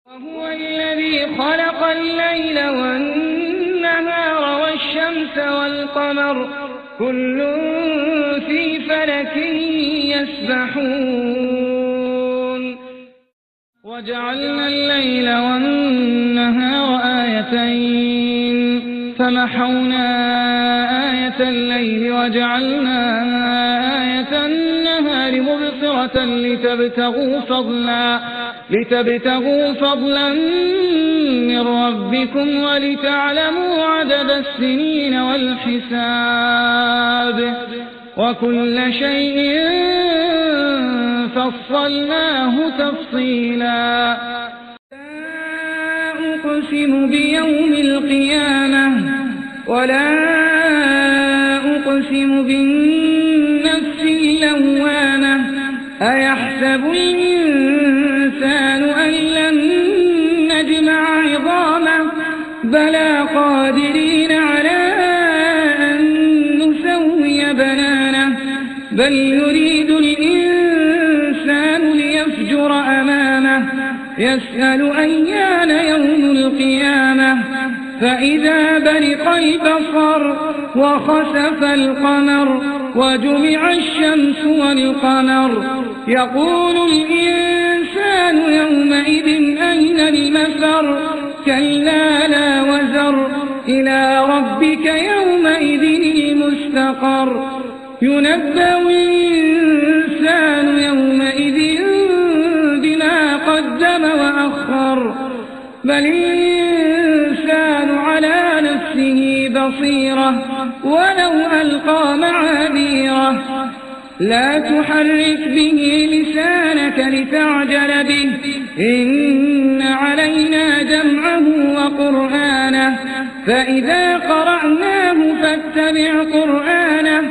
وهو الذي خلق الليل والنهار والشمس والقمر كل في فلك يسبحون وجعلنا الليل والنهار آيتين فمحونا آية الليل وجعلنا آية النهار مبصرة لتبتغوا فضلا من ربكم ولتعلموا عدد السنين والحساب وكل شيء فصلناه تفصيلا لا أقسم بيوم القيامة ولا أقسم بالنفس اللوامة أيحسب الإنسان أن لن نجمع عظامه بلى قادرين على أن نسوي بنانه بل يريد الإنسان ليفجر أمامه يسأل أيان يوم القيامة فإذا برق البصر وخسف القمر وجمع الشمس والقمر يقول الإنسان يومئذ أين المفر كلا لا وزر إلى ربك يومئذ المستقر ينبأ الإنسان يومئذ بما قدم وأخر بل الإنسان على نفسه بصيرة ولو ألقى معاذيره لا تحرك به لسانك لتعجل به إن علينا جمعه وقرآنه فإذا قرأناه فاتبع قرآنه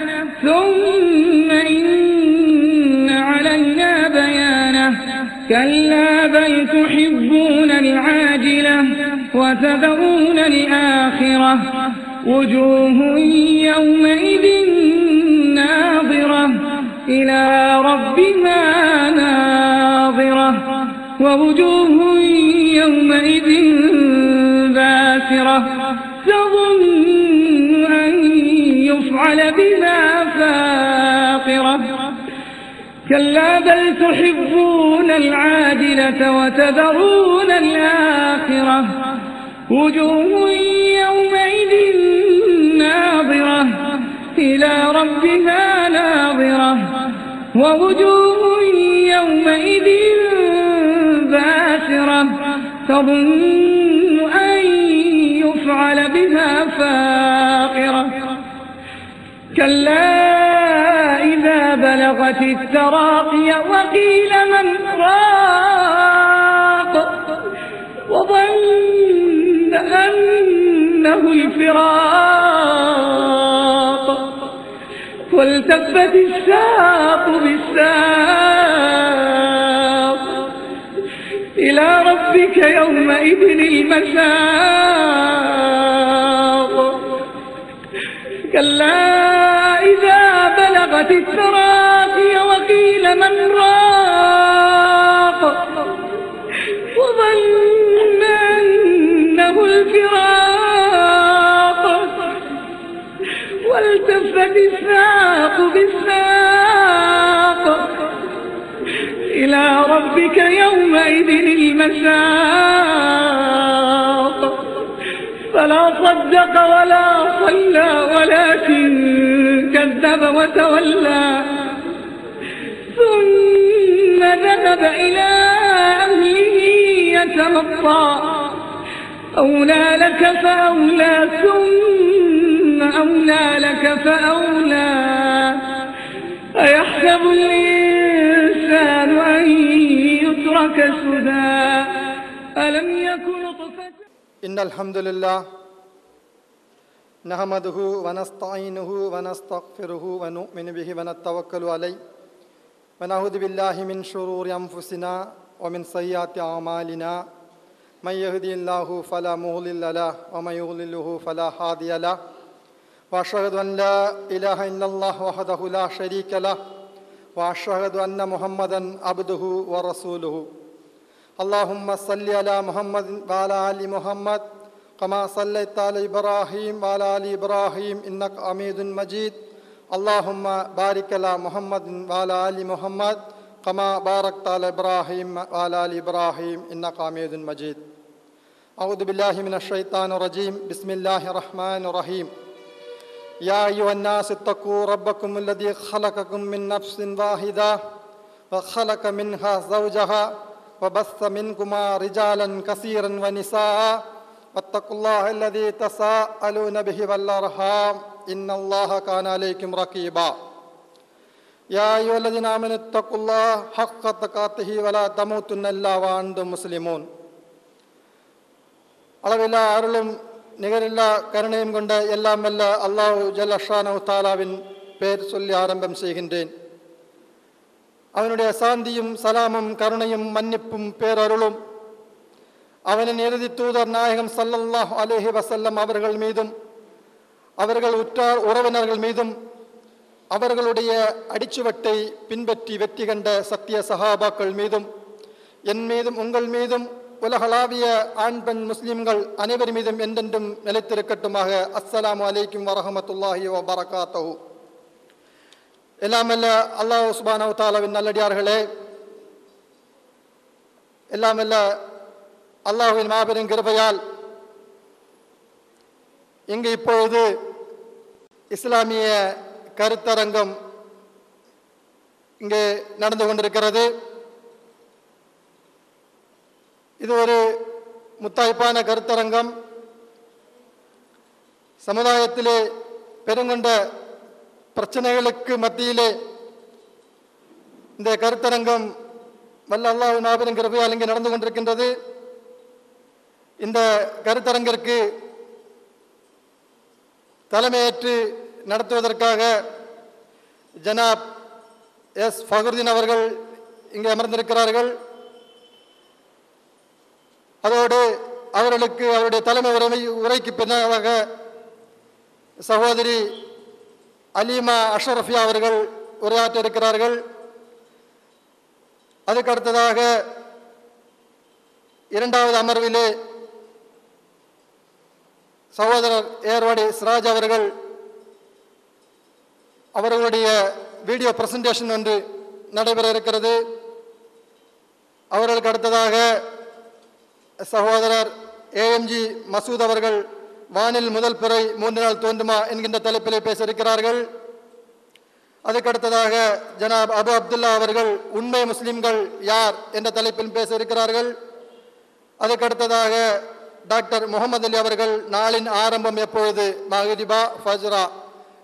ثم إن علينا بيانه كلا بل تحبون العاجلة وتذرون الآخرة وجوه يومئذ ناظرة إلى ربها ناظرة ووجوه يومئذ باسرة تظن أن يفعل بها فاقرة كلا بل تحبون العاجلة وتذرون الآخرة وجوه يومئذ ناظرة إلى ربها ناظرة ووجوه يومئذ باسرة تظن أن يفعل بها فاقرة كلا إذا بلغت التراقي وقيل من راق وظن أنه الفراق والتفت الساق بالساق إلى ربك يومئذ المساق كلا إذا بلغت التراقي وقيل من راق وظن أنه الفراق والتفت الساق بالساق إلى ربك يومئذ المساق فلا صدق ولا صلى ولكن كذب وتولى ثم ذهب إلى أهله يتمطى أولى لك فأولى ثم أولى لك فأولى أيحسب الإنسان أن يترك سدى ألم يكن نطفة إن الحمد لله نحمده ونستعينه ونستغفره ونؤمن به ونتوكل عليه ونعوذ بالله من شرور أنفسنا ومن سيئات أعمالنا من يهدي الله فلا مضل له ومن يضلل فلا هادي له وأشهد أن لا إله إلا الله وحده لا شريك له وأشهد أن محمدا عبده ورسوله اللهم صل على محمد وعلى آل محمد كما صليت على إبراهيم وعلى آل إبراهيم إنك حميد مجيد اللهم بارك على محمد وعلى آل محمد كما باركت على إبراهيم وعلى آل إبراهيم إنك حميد مجيد أعوذ بالله من الشيطان الرجيم بسم الله الرحمن الرحيم يا أيها الناس اتقوا ربكم الذي خلقكم من نفس واحدة وخلق منها زوجها وبث منكما رجالا كثيرا ونساء واتقوا الله الذي تساءلون به والأرحام إن الله كان عليكم رقيبا يا أيها الذين آمنوا اتقوا الله حق تقاته ولا تموتن إلا وأنتم مسلمون அளவில்லா அருளும் நிகரில்லா கருணையும் கொண்ட எல்லாம் வல்ல அல்லாஹ் ஜல்ல ஷானஹு தஆலாவின் பெயர் சொல்லி ஆரம்பம் செய்கின்றேன். அவனுடைய சாந்தியும் சலாமும் கருணையும் மன்னிப்பும் பேரருளும் அவனின் இறுதி தூதர் நாயகம் ஸல்லல்லாஹு அலைஹி வஸல்லம் அவர்கள் மீதும் அவர்கள் உற்றார் உறவினர்கள் மீதும் அவர்களுடைய அடிச்சுவட்டை பின்பற்றி வெற்றி கண்ட சத்திய சஹாபாக்கள் மீதும் என் மீதும் உங்கள் மீதும் உலகளாவிய ஆண் பெண் முஸ்லிம்கள் அனைவர் மீதும் என்றென்றும் நிலைத்திருக்கட்டுமாக. அஸ்ஸலாமு அலைக்கும் வரஹமத்துல்லாஹி வபரகாத்துஹு. எல்லாமல்ல அல்லாஹ் சுப்ஹானஹு வ தஆலாவின் நல்லடியார்களே, எல்லாமல்ல அல்லாஹ்வின் மாபெரும் கிருபையால் இங்கு இப்பொழுது இஸ்லாமிய கருத்தரங்கம் இங்கே நடந்து கொண்டிருக்கிறது. இது ஒரு முத்தாய்ப்பான கருத்தரங்கம். சமுதாயத்திலே பெருங்கொண்ட பிரச்சனைகளுக்கு மத்தியிலே இந்த கருத்தரங்கம் வல்ல அல்லாஹ்வின் மாபெரும் கிருபையால் இங்கே நடந்து கொண்டிருக்கின்றது. இந்த கருத்தரங்கிற்கு தலைமையேற்று நடத்துவதற்காக ஜனாப் எஸ் ஃபக்ருதீன் அவர்கள் இங்கே அமர்ந்திருக்கிறார்கள். அதோடு அவர்களுக்கு அவருடைய தலைமை உரைக்கு பின்னதாக சகோதரி அலீமா அஷ்ரஃபியா அவர்கள் உரையாற்ற இருக்கிறார்கள். அதுக்கு அடுத்ததாக இரண்டாவது அமர்விலே சகோதரர் ஏர்வாடி சிராஜ் அவர்கள் அவர்களுடைய வீடியோ பிரசன்டேஷன் ஒன்று நடைபெற இருக்கிறது. அவர்களுக்கு அடுத்ததாக சகோதரர் ஏஎம்ஜி மசூத் அவர்கள் வானில் முதல் பிறை 3 நாள் தோன்றுமா என்கின்ற தலைப்பிலே பேச இருக்கிறார்கள். அதுக்கடுத்ததாக ஜனாப் அபு அப்துல்லா அவர்கள் உண்மை முஸ்லிம்கள் யார் என்ற தலைப்பில் பேச இருக்கிறார்கள். அதுக்கடுத்ததாக டாக்டர் முகமது அலி அவர்கள் நாளின் ஆரம்பம் எப்பொழுது மஹ்ரிபா ஃபஜ்ரா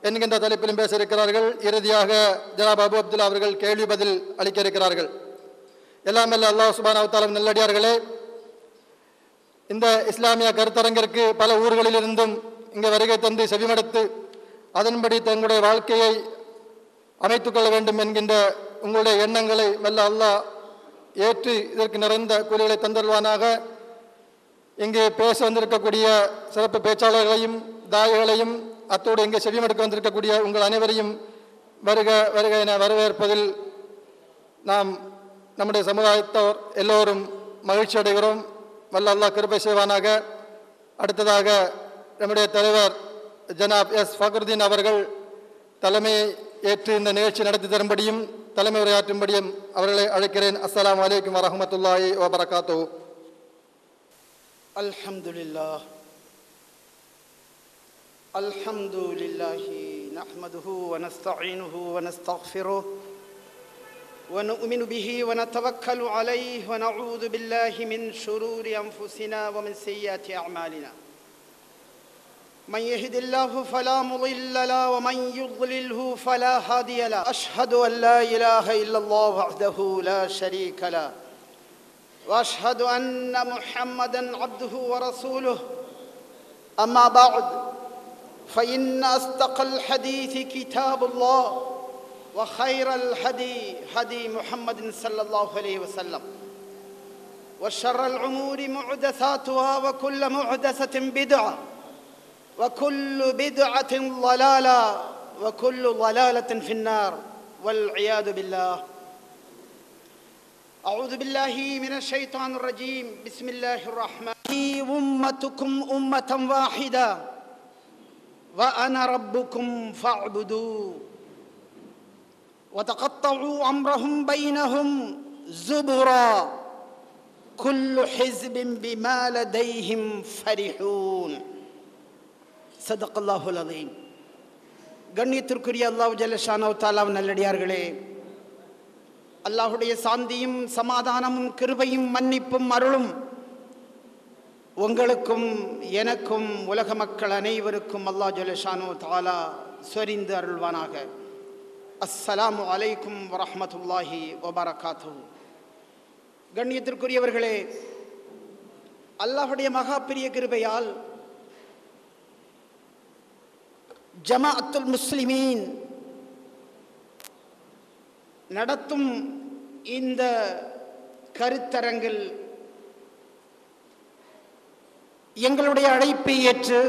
என்கின்ற தலைப்பிலும் பேச இருக்கிறார்கள். இறுதியாக ஜனாப் அபு அப்துல்லா அவர்கள் கேள்வி பதில் அளிக்க இருக்கிறார்கள். எல்லாம் அல்ல அல்லாஹ் சுப்ஹானஹு வ தஆலா நல்லடியார்களே, இந்த இஸ்லாமிய கருத்தரங்கிற்கு பல ஊர்களிலிருந்தும் இங்கே வருகை தந்து செவிமடுத்து அதன்படி தங்களுடைய வாழ்க்கையை அமைத்துக் கொள்ள வேண்டும் என்கின்ற உங்களுடைய எண்ணங்களை வல்ல அல்லாஹ் ஏற்று இதற்கு நிறைந்த கூலிகளை தந்தல்வானாக. இங்கே பேச வந்திருக்கக்கூடிய சிறப்பு பேச்சாளர்களையும் தாய்களையும் அத்தோடு இங்கே செவிமடுக்க வந்திருக்கக்கூடிய உங்கள் அனைவரையும் வருக வருக என வரவேற்பதில் நாம் நம்முடைய சமுதாயத்தோர் எல்லோரும் மகிழ்ச்சி அடைகிறோம். வல்ல அல்லாஹ் கிருபை செய்வானாக. அடுத்ததாக நம்முடைய தலைவர் ஜனாப் எஸ் ஃபக்ருதீன் அவர்கள் தலைமையை ஏற்று இந்த நிகழ்ச்சி நடத்தி தரும்படியும் தலைமை உரையாற்றும்படியும் அவர்களை அழைக்கிறேன். அஸ்ஸலாமு அலைக்கும் வரஹ்மத்துல்லாஹி வபரகாத்துஹு. அல்ஹம்துலில்லாஹ் அல்ஹம்துலில்லாஹி நஹ்மதுஹு வ நஸ்தஈனுஹு வ நஸ்தக்ஃபிருஹு ونؤمن به ونتوكل عليه ونعوذ بالله من شرور أنفسنا ومن سيئات أعمالنا من يهد الله فلا مضل له ومن يضلله فلا هادي له أشهد أن لا إله إلا الله وحده لا شريك له وأشهد أن محمدا عبده ورسوله أما بعد فإن أصدق الحديث كتاب الله وخير الهدي هدي محمد صلى الله عليه وسلم وشر الأمور محدثاتها وكل محدثة بدعة وكل بدعة ضلالة وكل ضلالة في النار والعياذ بالله. أعوذ بالله من الشيطان الرجيم بسم الله الرحمن الرحيم أمتكم أمة واحدة وأنا ربكم فاعبدوا وتقطعوا أمرهم بينهم زبرا كل حزب بما لديهم فرحون صدق الله العظيم. கண்ணியத்திற்குரிய அல்லாஹ் ஜல்ல ஷானஹு தஆலா நல்லடியார்களே, அல்லாஹ்வுடைய சாந்தியும் சமாதானமும் கிருபையும் மன்னிப்பும் அருளும் உங்களுக்கும் எனக்கும் உலக மக்கள் அனைவருக்கும் அல்லாஹ் ஜல்ல ஷானஹு தஆலா சொரிந்து அருள்வானாக. அஸ்ஸலாமு அலைக்கும் வரஹ்மத்துல்லாஹி வபரகாத்துஹு. கண்ணியத்திற்குரியவர்களே, அல்லாஹ்வுடைய மகா பெரிய கிருபையால் ஜமாஅத்துல் முஸ்லிமீன் நடத்தும் இந்த கருத்தரங்கில் எங்களுடைய அழைப்பை ஏற்று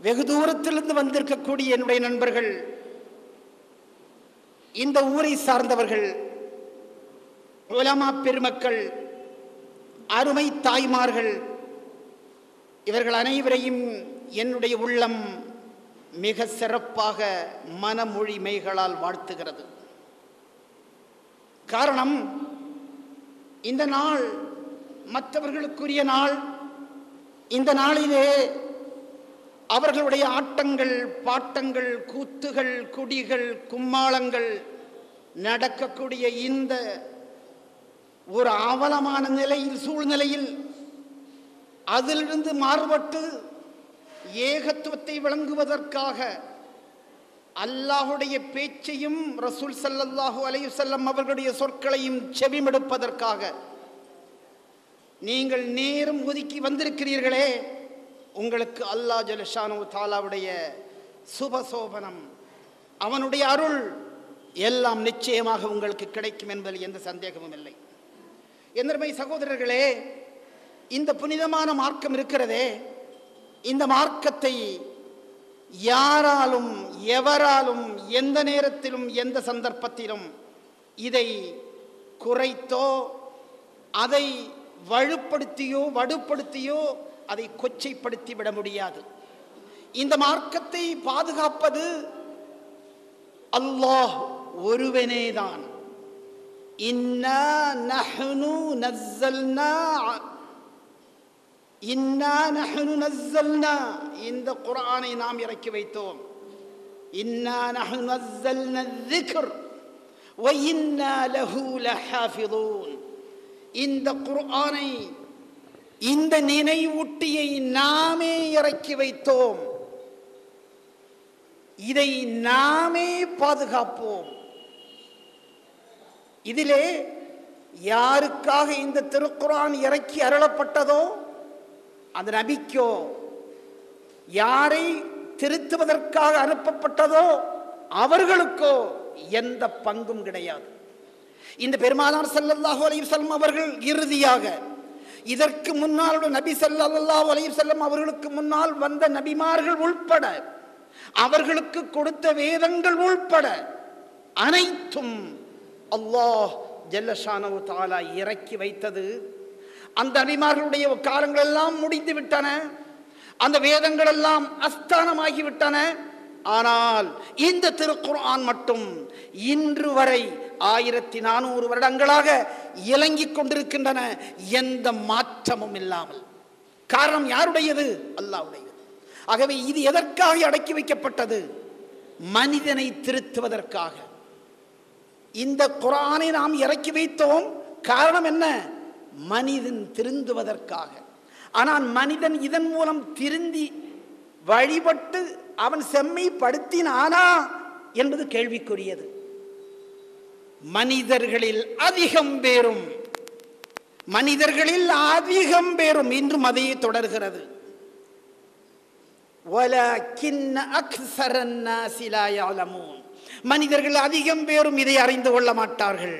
வெகு தூரத்திலிருந்து வந்திருக்கக்கூடிய என்னுடைய நண்பர்கள், இந்த ஊரை சார்ந்தவர்கள், உலமா பெருமக்கள், அருமை தாய்மார்கள், இவர்கள் அனைவரையும் என்னுடைய உள்ளம் மிக சிறப்பாக மனமொழி மெய்களால் வாழ்த்துகிறது. காரணம், இந்த நாள் மற்றவர்களுக்குரிய நாள். இந்த நாளிலே அவர்களுடைய ஆட்டங்கள், பாட்டங்கள், கூத்துகள், குடிகள், கும்மாளங்கள் நடக்கக்கூடிய இந்த ஒரு அவலமான நிலையில், சூழ்நிலையில் அதிலிருந்து மாறுபட்டு ஏகத்துவத்தை விளங்குவதற்காக அல்லாஹுடைய பேச்சையும் ரசூல் ஸல்லல்லாஹு அலைஹி வஸல்லம் அவர்களுடைய சொற்களையும் செவிமடுப்பதற்காக நீங்கள் நேரம் ஒதுக்கி வந்திருக்கிறீர்களே, உங்களுக்கு அல்லாஹ் ஜல்ல ஷானஹு தஆலாவுடைய சுபசோபனம், அவனுடைய அருள் எல்லாம் நிச்சயமாக உங்களுக்கு கிடைக்கும் என்பதில் எந்த சந்தேகமும் இல்லை. என்னுடைய சகோதரர்களே, இந்த புனிதமான மார்க்கம் இருக்கிறதே, இந்த மார்க்கத்தை யாராலும் எவராலும் எந்த நேரத்திலும் எந்த சந்தர்ப்பத்திலும் இதை குறைத்தோ அதை வலுப்படுத்தியோ அதை கொச்சைப்படுத்தி விட முடியாது. இந்த மார்க்கத்தை பாதுகாப்பது அல்லாஹ் ஒருவனேதான். இன்னா நஹ்னு நஸ்ஸல்னா, இந்த குர்ஆனை நாம் இறக்கி வைத்தோம். இன்னா நஹ்னு நஸ்ஸல்னா ذிக்ர் வ இன்னா லஹு லஹாஃபிதூன். இந்த குர்ஆனை, இந்த நினைவூட்டியை நாமே இறக்கி வைத்தோம், இதை நாமே பாதுகாப்போம். இதிலே யாருக்காக இந்த திருக்குர்ஆன் இறக்கி அருளப்பட்டதோ அந்த நபிக்கோ, யாரை திருத்துவதற்காக அனுப்பப்பட்டதோ அவர்களுக்கோ எந்த பங்கும் கிடையாது. இந்த பெருமானார் ஸல்லல்லாஹு அலைஹி வஸல்லம் அவர்கள் இறுதியாக இதற்கு முன்னால் நபி ஸல்லல்லாஹு அலைஹி வஸல்லம் அவர்களுக்கு முன்னால் வந்த நபிமார்கள் உள்பட, அவர்களுக்கு கொடுத்த வேதங்கள் உள்பட அனைத்தும் அல்லாஹ் ஜல்ல ஷானஹு தஆலா இறக்கி வைத்தது. அந்த நபிமார்களுடைய காலங்கள் எல்லாம் முடிந்து விட்டன, அந்த வேதங்கள் எல்லாம் அஸ்தானமாகிவிட்டன. ஆனால் இந்த திருக்குர்ஆன் மட்டும் இன்று வரை 1400 வருடங்களாக இலங்கிக் கொண்டிருக்கின்றன, எந்த மாற்றமும் இல்லாமல். காரணம் யாருடையது? அல்லாஹ்வுடையது. ஆகவே இது எதற்காக அடக்கி வைக்கப்பட்டது? மனிதனை திருத்துவதற்காக. இந்த குர்ஆனை நாம் இறக்கி வைத்தோம். காரணம் என்ன? மனிதன் திருந்துவதற்காக. ஆனால் மனிதன் இதன் மூலம் திருந்தி வழிபட்டு அவன் செம்மைப்படுத்தினானா என்பது கேள்விக்குரியது. மனிதர்களில் அதிகம் பேரும் இன்றும் அதையே தொடர்கிறது. மனிதர்கள் அதிகம் பேரும் இதை அறிந்து கொள்ள மாட்டார்கள்.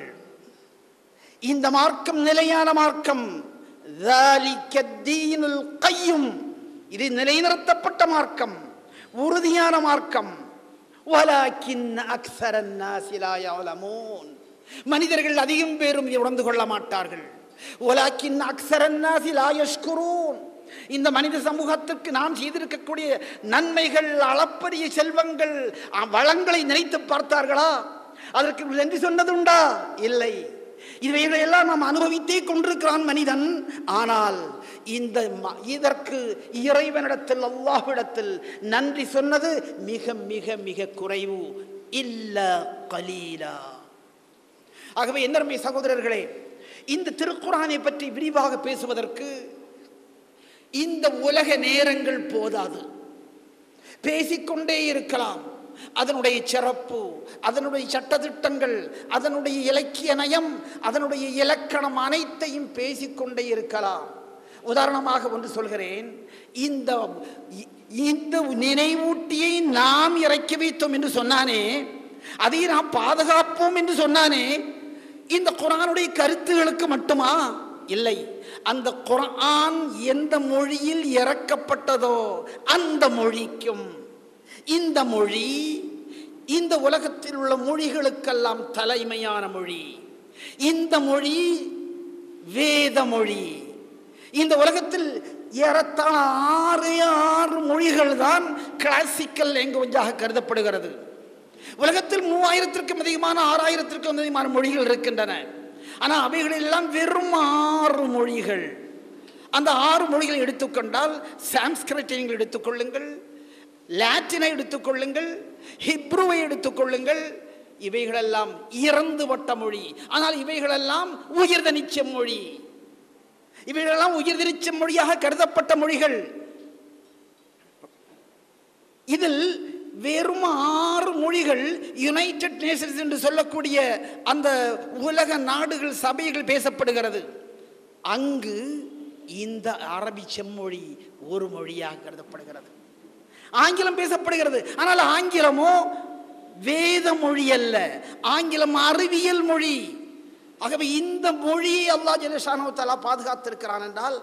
இந்த மார்க்கம் நிலையான மார்க்கம், இது நிலைநிறுத்தப்பட்ட மார்க்கம், உறுதியான மார்க்கம். மனிதர்கள் அதிகம் பேரும் இதை உணர்ந்து கொள்ள மாட்டார்கள். வலாக்கின் அக்ஸரன் நாஸி லா யஷ்குரூன். இந்த மனித சமூகத்திற்கு நாம் செய்திருக்கக்கூடிய நன்மைகள், அளப்பரிய செல்வங்கள், வளங்களை நினைத்து பார்த்தார்களா? அதற்கு நன்றி சொன்னது உண்டா? இல்லை. இவைகளெல்லாம் நாம் அனுபவித்தே கொண்டிருக்கிறான் மனிதன். ஆனால் இதற்கு இறைவனிடத்தில், அல்லாஹ்விடத்தில் நன்றி சொன்னது மிக மிக மிக குறைவு. இல்ல கலீலா. ஆகவே என்னருமை சகோதரர்களே, இந்த திருக்குர்ஆனை பற்றி விரிவாக பேசுவதற்கு இந்த உலக நேரங்கள் போதாது. பேசிக்கொண்டே இருக்கலாம். அதனுடைய சிறப்பு, அதனுடைய சட்டதிட்டங்கள், அதனுடைய இலக்கிய நயம், அதனுடைய இலக்கணம் அனைத்தையும் பேசிக்கொண்டே இருக்கலாம். உதாரணமாக ஒன்று சொல்கிறேன். இந்த நினைவூட்டியை நாம் இறக்கி வைத்தோம் என்று சொன்னானே, அதை நாம் பாதுகாப்போம் என்று சொன்னானே, இந்த குர்ஆனுடைய கருத்துகளுக்கு மட்டுமா? இல்லை. அந்த குர்ஆன் எந்த மொழியில் இறக்கப்பட்டதோ அந்த மொழிக்கும், இந்த மொழி இந்த உலகத்தில் உள்ள மொழிகளுக்கெல்லாம் தலைமையான மொழி. இந்த மொழி வேத மொழி. இந்த உலகத்தில் ஏறத்தாழ 6 மொழிகள் தான் கிளாசிக்கல் லாங்குவேஜாக கருதப்படுகிறது. உலகத்தில் 3000க்கும் அதிகமான 6000க்கும் அதிகமான மொழிகள் இருக்கின்றன. ஆனால் அவைகளெல்லாம் வெறும் 6 மொழிகள். அந்த 6 மொழிகளை எடுத்துக்கொண்டால் சான்ஸ்கிரிட்டை நீங்கள் எடுத்துக்கொள்ளுங்கள், லாட்டினை எடுத்துக்கொள்ளுங்கள், ஹிப்ருவை எடுத்துக்கொள்ளுங்கள். இவைகளெல்லாம் இறந்துபட்ட மொழி. ஆனால் இவைகளெல்லாம் உயிர்தனிச்ச மொழி. இவைகளெல்லாம் உயிர்தனிச்ச மொழியாக கருதப்பட்ட மொழிகள். இதில் வெறும் 6 மொழிகள் யுனைடெட் நேஷன்ஸ் என்று சொல்லக்கூடிய அந்த உலக நாடுகள் சபைகள் பேசப்படுகிறது. அங்கு இந்த அரபி செம்மொழி ஒரு மொழியாக கருதப்படுகிறது. ஆங்கிலம் பேசப்படுகிறது. ஆனால் ஆங்கிலமோ வேத மொழி அல்ல, ஆங்கிலம் அறிவியல் மொழி. ஆகவே இந்த மொழியை அல்லாஹ் ஜல்ல தஆலா பாதுகாத்திருக்கிறான் என்றால்,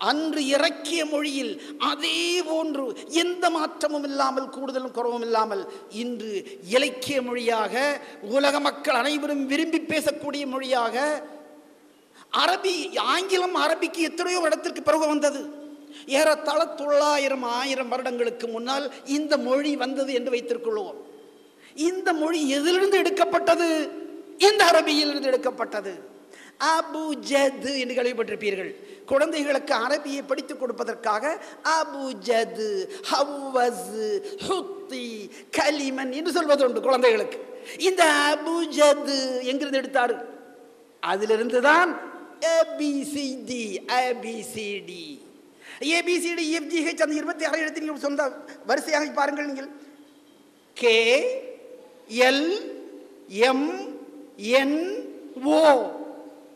அன்று இறக்கிய மொழியில் அதே போன்று எந்த மாற்றமும் இல்லாமல், கூடுதலும் குறவும் இல்லாமல் இன்று இலக்கிய மொழியாக, உலக மக்கள் அனைவரும் விரும்பி பேசக்கூடிய மொழியாக அரபி, ஆங்கிலம் அரபிக்கு எத்தனையோ இடத்திற்கு பிறகு வந்தது. ஏறத்தாழ 900-1000 வருடங்களுக்கு முன்னால் இந்த மொழி வந்தது என்று வைத்திருக்கிறோம். இந்த மொழி எதிலிருந்து எடுக்கப்பட்டது? இந்த அரபியிலிருந்து எடுக்கப்பட்டது. அபுஜத் என்று கேள்விப்பட்டிருப்பீர்கள். குழந்தைகளுக்கு அரபியை படித்துக் கொடுப்பதற்காக அபுஜத், ஹவ்வஸ், ஹுத்தி, கலிமன் என்று சொல்வது உண்டு குழந்தைகளுக்கு. இந்த அபுஜத் எங்கிருந்து எடுத்தாரு? அதிலிருந்து தான் ஏபிசிடி, ஏபிசிடி, ஏபிசிடி, எஃப்ஜிஹெச், அந்த 26 எழுத்து நீங்கள் சொந்த வரிசையாக பாருங்கள். நீங்கள் கே எல் எம் என் ஓ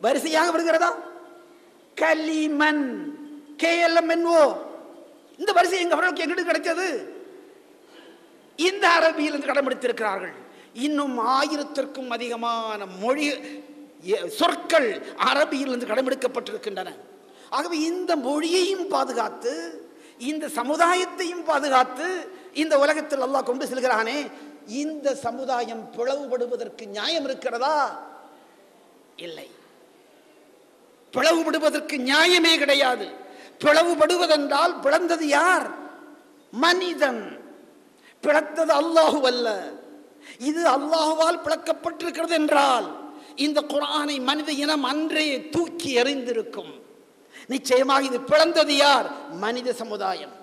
வரிசையாக வருகிறதா? கலிமன், KLMNO. இந்த வரிசை எங்க அவர்களுக்கு எங்கிட்டு கிடைத்தது? இந்த அரபியில் கடைபிடித்திருக்கிறார்கள். இன்னும் 1000க்கும் அதிகமான மொழி சொற்கள் அரபியிலிருந்து கடைபிடிக்கப்பட்டிருக்கின்றன. ஆகவே இந்த மொழியையும் பாதுகாத்து, இந்த சமுதாயத்தையும் பாதுகாத்து இந்த உலகத்தில் அல்லாஹ் கொண்டு செல்கிறானே, இந்த சமுதாயம் பிளவுபடுவதற்கு நியாயம் இருக்கிறதா? இல்லை. பிளவுபடுவதற்கு நியாயமே கிடையாது. பிளவுபடுவதென்றால் பிளந்தது யார்? மனிதன். பிளத்தது அல்லாஹு அல்ல. இது அல்லாஹுவால் பிளக்கப்பட்டிருக்கிறது என்றால் இந்த குர்ஆனை மனித இனம் அன்றே தூக்கி எறிந்திருக்கும். நிச்சயமாக இது பிளந்தது யார்? மனித சமுதாயம்.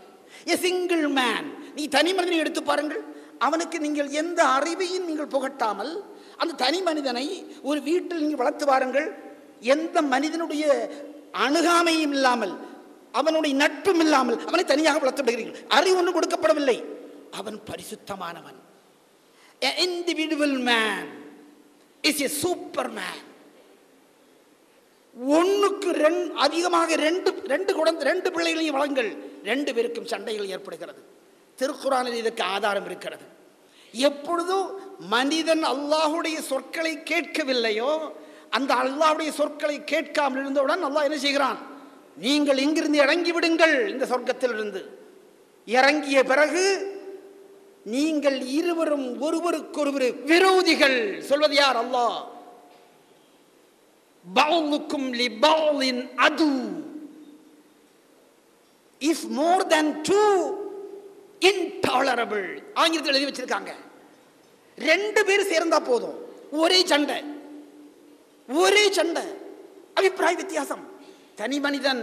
A single man. நீ தனி மனிதனை எடுத்து பாருங்கள். அவனுக்கு நீங்கள் எந்த அறிவையும் நீங்கள் புகட்டாமல் அந்த தனி மனிதனை ஒரு வீட்டில் நீங்கள் வளர்த்து பாருங்கள். எந்த மனிதனுடைய அணுகாமையும் இல்லாமல், அவனுடைய நட்பும் இல்லாமல் அவனை தனியாக வளர்த்து விடுகிறீர்கள். அறிவு ஒன்றும் கொடுக்கப்படவில்லை. அவன் பரிசுத்தமானவன். A individual man is a superman. ஒன்றுக்கு அதிகமாக ரெண்டு பிள்ளைகளையும் வளங்கள், 2 பேருக்கும் சண்டைகள் ஏற்படுகிறது. திருக்குர்ஆனில் இதற்கு ஆதாரம் இருக்கிறது. எப்பொழுதும் மனிதன் அல்லாஹுடைய சொற்களை கேட்கவில்லையோ, அந்த அல்லாஹுடைய சொற்களை கேட்காமல் இருந்தவுடன் அல்லாஹ் என்ன செய்கிறான்? நீங்கள் இங்கிருந்து இறங்கி விடுங்கள். இந்த சொர்க்கத்திலிருந்து இறங்கிய பிறகு நீங்கள் இருவரும் ஒருவருக்கொருவர் விரோதிகள். சொல்வது யார்? அல்லாஹ். பஅலுக்கும் லிபஅலின் அது. If more than two, intolerable. ஆங்கிலத்தில் எழுதி வச்சிருக்காங்க. 2 பேர் சேர்ந்தா போதும், ஒரே சண்டை, அபிப்பிராய வித்தியாசம். தனி மனிதன்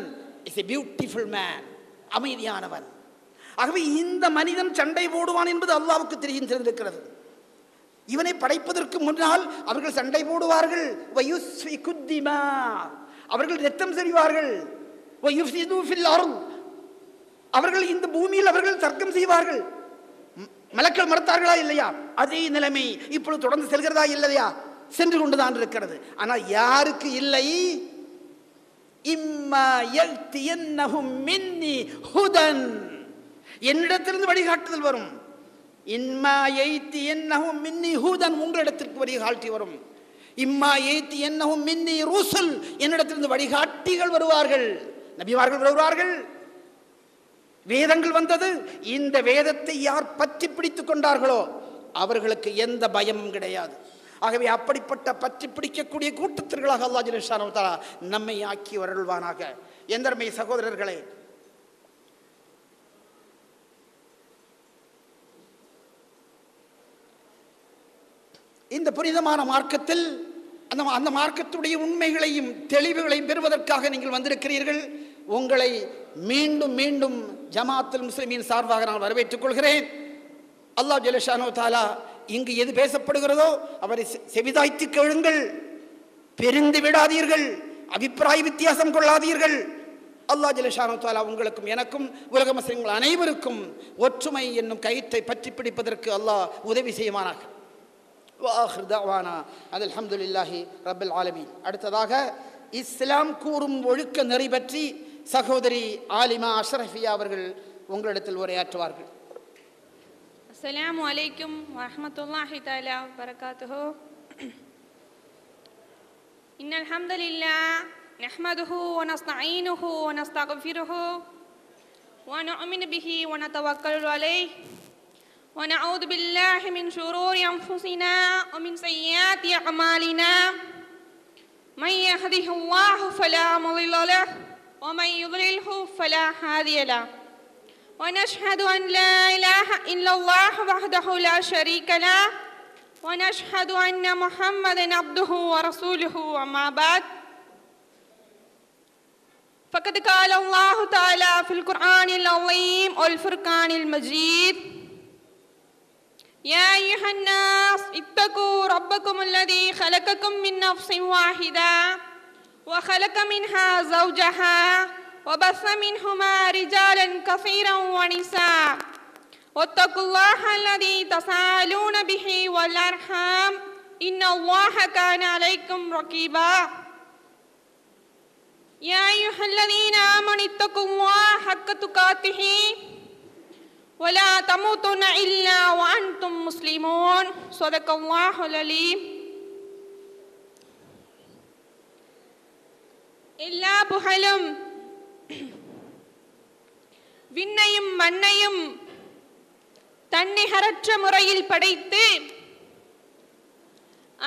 is a beautiful man, அமைதியானவன். ஆகவே இந்த மனிதன் சண்டை போடுவான் என்பது அல்லாஹ்வுக்கு தெரிந்திருக்கிறது. இவனை படைப்பதற்கு முன்னால் அவர்கள் சண்டை போடுவார்கள், அவர்கள் இரத்தம் செறிவார்கள், அவர்கள் இந்த பூமியில் அவர்கள் தர்க்கம் செய்வார்கள். மலக்கள் மறுத்தார்களா இல்லையா? அதே நிலைமை இப்பொழுது தொடர்ந்து செல்கிறதா இல்லையா? சென்று கொண்டுதான் இருக்கிறது. ஆனால் யாருக்கு இல்லை? இம்மா யல்தியன்னஹும் மின்னி ஹுதன், என்னிடத்திலிருந்து வழிகாட்டுதல் வரும். இம்மா யல்தியன்னஹும் மின்னி ஹுதன், உங்களிடத்திற்கு வழிகாட்டி வரும். இம்மா யல்தியன்னஹும் மின்னி ருசுல், என்னிடத்திலிருந்து வழிகாட்டிகள் வருவார்கள், நபிமார்கள் வருவார்கள். வேதங்கள் வந்தது. இந்த வேதத்தை யார் பற்றி பிடித்துக் கொண்டார்களோ அவர்களுக்கு எந்த பயமும் கிடையாது. ஆகவே அப்படிப்பட்ட பற்றி பிடிக்கக்கூடிய கூட்டத்திற்களாக அல்லாஹ் ஜல்ல ஷானஹு தஆலா நம்மை ஆக்கி வருள்வானாக. எந்தர்மை சகோதரர்களே, இந்த புனிதமான மார்க்கத்தில் அந்த மார்க்கத்துடைய உண்மைகளையும் தெளிவுகளையும் பெறுவதற்காக நீங்கள் வந்திருக்கிறீர்கள். உங்களை மீண்டும் மீண்டும் ஜமாத்துல் முஸ்லிமீன் சார்பாக நான் வரவேற்றுக் கொள்கிறேன். அல்லாஹ் ஜல்ல ஷானஹு தஆலா இங்கு எது பேசப்படுகிறதோ அவரை செவிதாய்த்து கேளுங்கள், பெருந்து விடாதீர்கள், அபிப்பிராய வித்தியாசம் கொள்ளாதீர்கள். அல்லாஹ் ஜல்ல ஷானஹு தஆலா உங்களுக்கும் எனக்கும் உலக முஸ்லிம்கள் அனைவருக்கும் ஒற்றுமை என்னும் கயிற்றை பற்றி பிடிப்பதற்கு அல்லாஹ் உதவி செய்வானாக. வஆஹிர் தஅவானா அல்ஹம்துலில்லாஹி ரப்பில் ஆலமீன். அடுத்ததாக இஸ்லாம் கூறும் ஒழுக்க நெறி பற்றி சகோதரி ஆலிமா அஷ்ரஃபியா அவர்கள் உங்களிடத்தில் உரையாற்றுவார்கள். அஸ்ஸலாமு அலைக்கும் வரஹ்மத்துல்லாஹி தஆலா வபரகாத்துஹு. இன்னல் ஹம்தலில்லாஹ் நஹ்மதுஹு வ நஸ்தஈனுஹு வ நஸ்தக்ஃபிருஹு வ நு'மினு பிஹி வ நதவக்கலு அலைஹி வ நஊது பில்லாஹி மின் ஷுரூரி அன்ஃபுஸினா வ மின் ஸய்யிஆத்தி அஅமாலினா. من يهده الله فلا مضل له ومن يضلله فلا هادي له ونشهد أن لا إله إلا الله وحده لا شريك له ونشهد أن محمدا عبده ورسوله. أما بعد، فقد قال الله تعالى في القرآن العظيم والفرقان المجيد: يا أيها الناس اتقوا ربكم الذي خلقكم من نفس واحدة وخلق منها زوجها وبث منهما رجالا كثيرا ونساء واتقوا الله الذي تساءلون به والأرحام إن الله كان عليكم رقيبا. يا أيها الذين آمنوا اتقوا الله حق تقاته ولا تموتن إلا وأنتم مسلمون. صدق الله العليم. எல்லா புகழும் விண்ணையும் மண்ணையும் தன்னிகரற்ற முறையில் படைத்து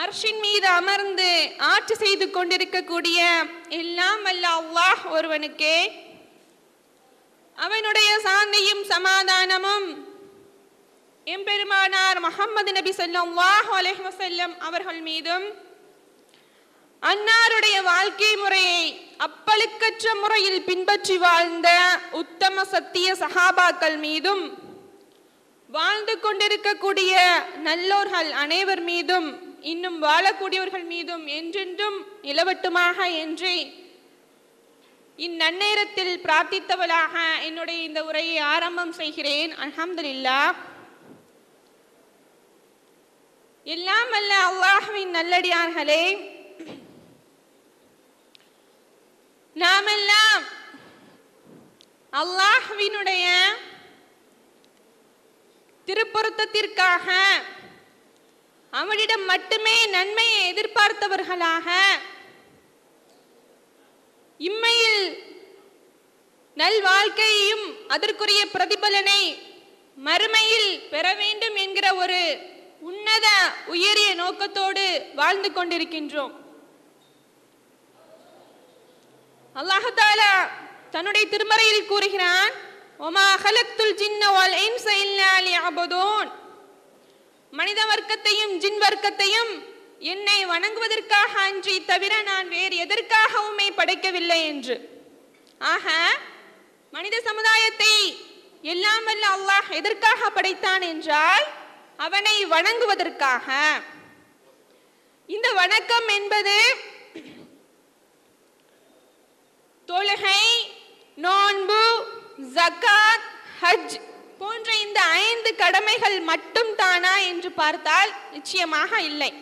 அர்ஷின் மீது அமர்ந்து ஆட்சி செய்து கொண்டிருக்கக்கூடிய எல்லாம் வல்ல அல்லாஹ் ஒருவனுக்கே அவனுடைய சாந்தியும் சமாதானமும் எம்பெருமானார் முஹம்மது நபி ஸல்லல்லாஹு அலைஹி வஸல்லம் அவர்கள் மீதும் அன்னாருடைய வாழ்க்கை முறையை அப்பழுக்கற்ற முறையில் பின்பற்றி வாழ்ந்த உத்தம சத்திய சஹாபாக்கள் மீதும் வாழ்ந்து கொண்டிருக்கக்கூடிய நல்லோர்கள் அனைவர் மீதும் இன்னும் வாழக்கூடியவர்கள் மீதும் என்றென்றும் நிலவட்டுமாக என்று இந்நன்னேரத்தில் பிரார்த்தித்தவளாக என்னுடைய இந்த உரையை ஆரம்பம் செய்கிறேன். அல்ஹம்துலில்லாஹ். எல்லாம் வல்ல அல்லாஹ்வின் நல்லடியார்களே, நாமெல்லாம் அல்லாஹ்வினுடைய திருப்பொருத்தத்திற்காக அவனிடம் மட்டுமே நன்மையை எதிர்பார்த்தவர்களாக இம்மையில் நல்வாழ்க்கையையும் அதற்குரிய பிரதிபலனை மறுமையில் பெற வேண்டும் என்கிற ஒரு உன்னத உயரிய நோக்கத்தோடு வாழ்ந்து கொண்டிருக்கின்றோம். அல்லாஹ் தஆலா தன்னுடைய திருமறையில் கூறுகிறான், ஒமா ஹலக்துல் ஜின்ன வல் இன்ஸ இல்லா லியஅபுதூன். மனித வர்க்கத்தையும் ஜின் வர்க்கத்தையும் என்னை வணங்குவதற்காக அன்றி தவிர நான் வேறு எதற்காகவுமே படைக்கவில்லை என்று. ஆக மனித சமுதாயத்தை எல்லாம் வல்ல அல்லாஹ் எதற்காக படைத்தான் என்றால் அவனை வணங்குவதற்காக. இந்த வணக்கம் என்பது தொழுகை, நோன்பு, ஜகாத், ஹஜ் போன்ற இந்த 5 கடமைகள் மட்டும் தானா என்று பார்த்தால் நிச்சயமாக இல்லை.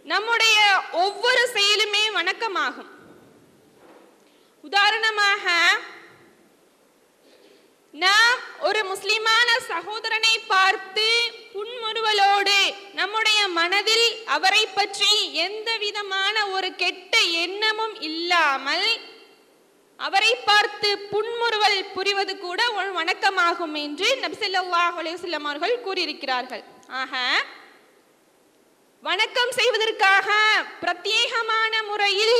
நம்முடைய ஒவ்வொரு செயலுமே வணக்கமாகும். உதாரணமாக நாம் ஒரு முஸ்லிமான சகோதரனை பார்த்து புன்முறுவலோடு நம்முடைய மனதில் அவரை பற்றி எந்த விதமான ஒரு கெட்ட எண்ணமும் இல்லாமல் அவரை பார்த்து புன்முறுவல் புரிவது கூட ஒரு வணக்கமாகும் என்று நபி ஸல்லல்லாஹு அலைஹி வஸல்லம் அவர்கள் கூறியிருக்கிறார்கள். ஆக வணக்கம் செய்வதற்காக பிரத்யேகமான முறையில்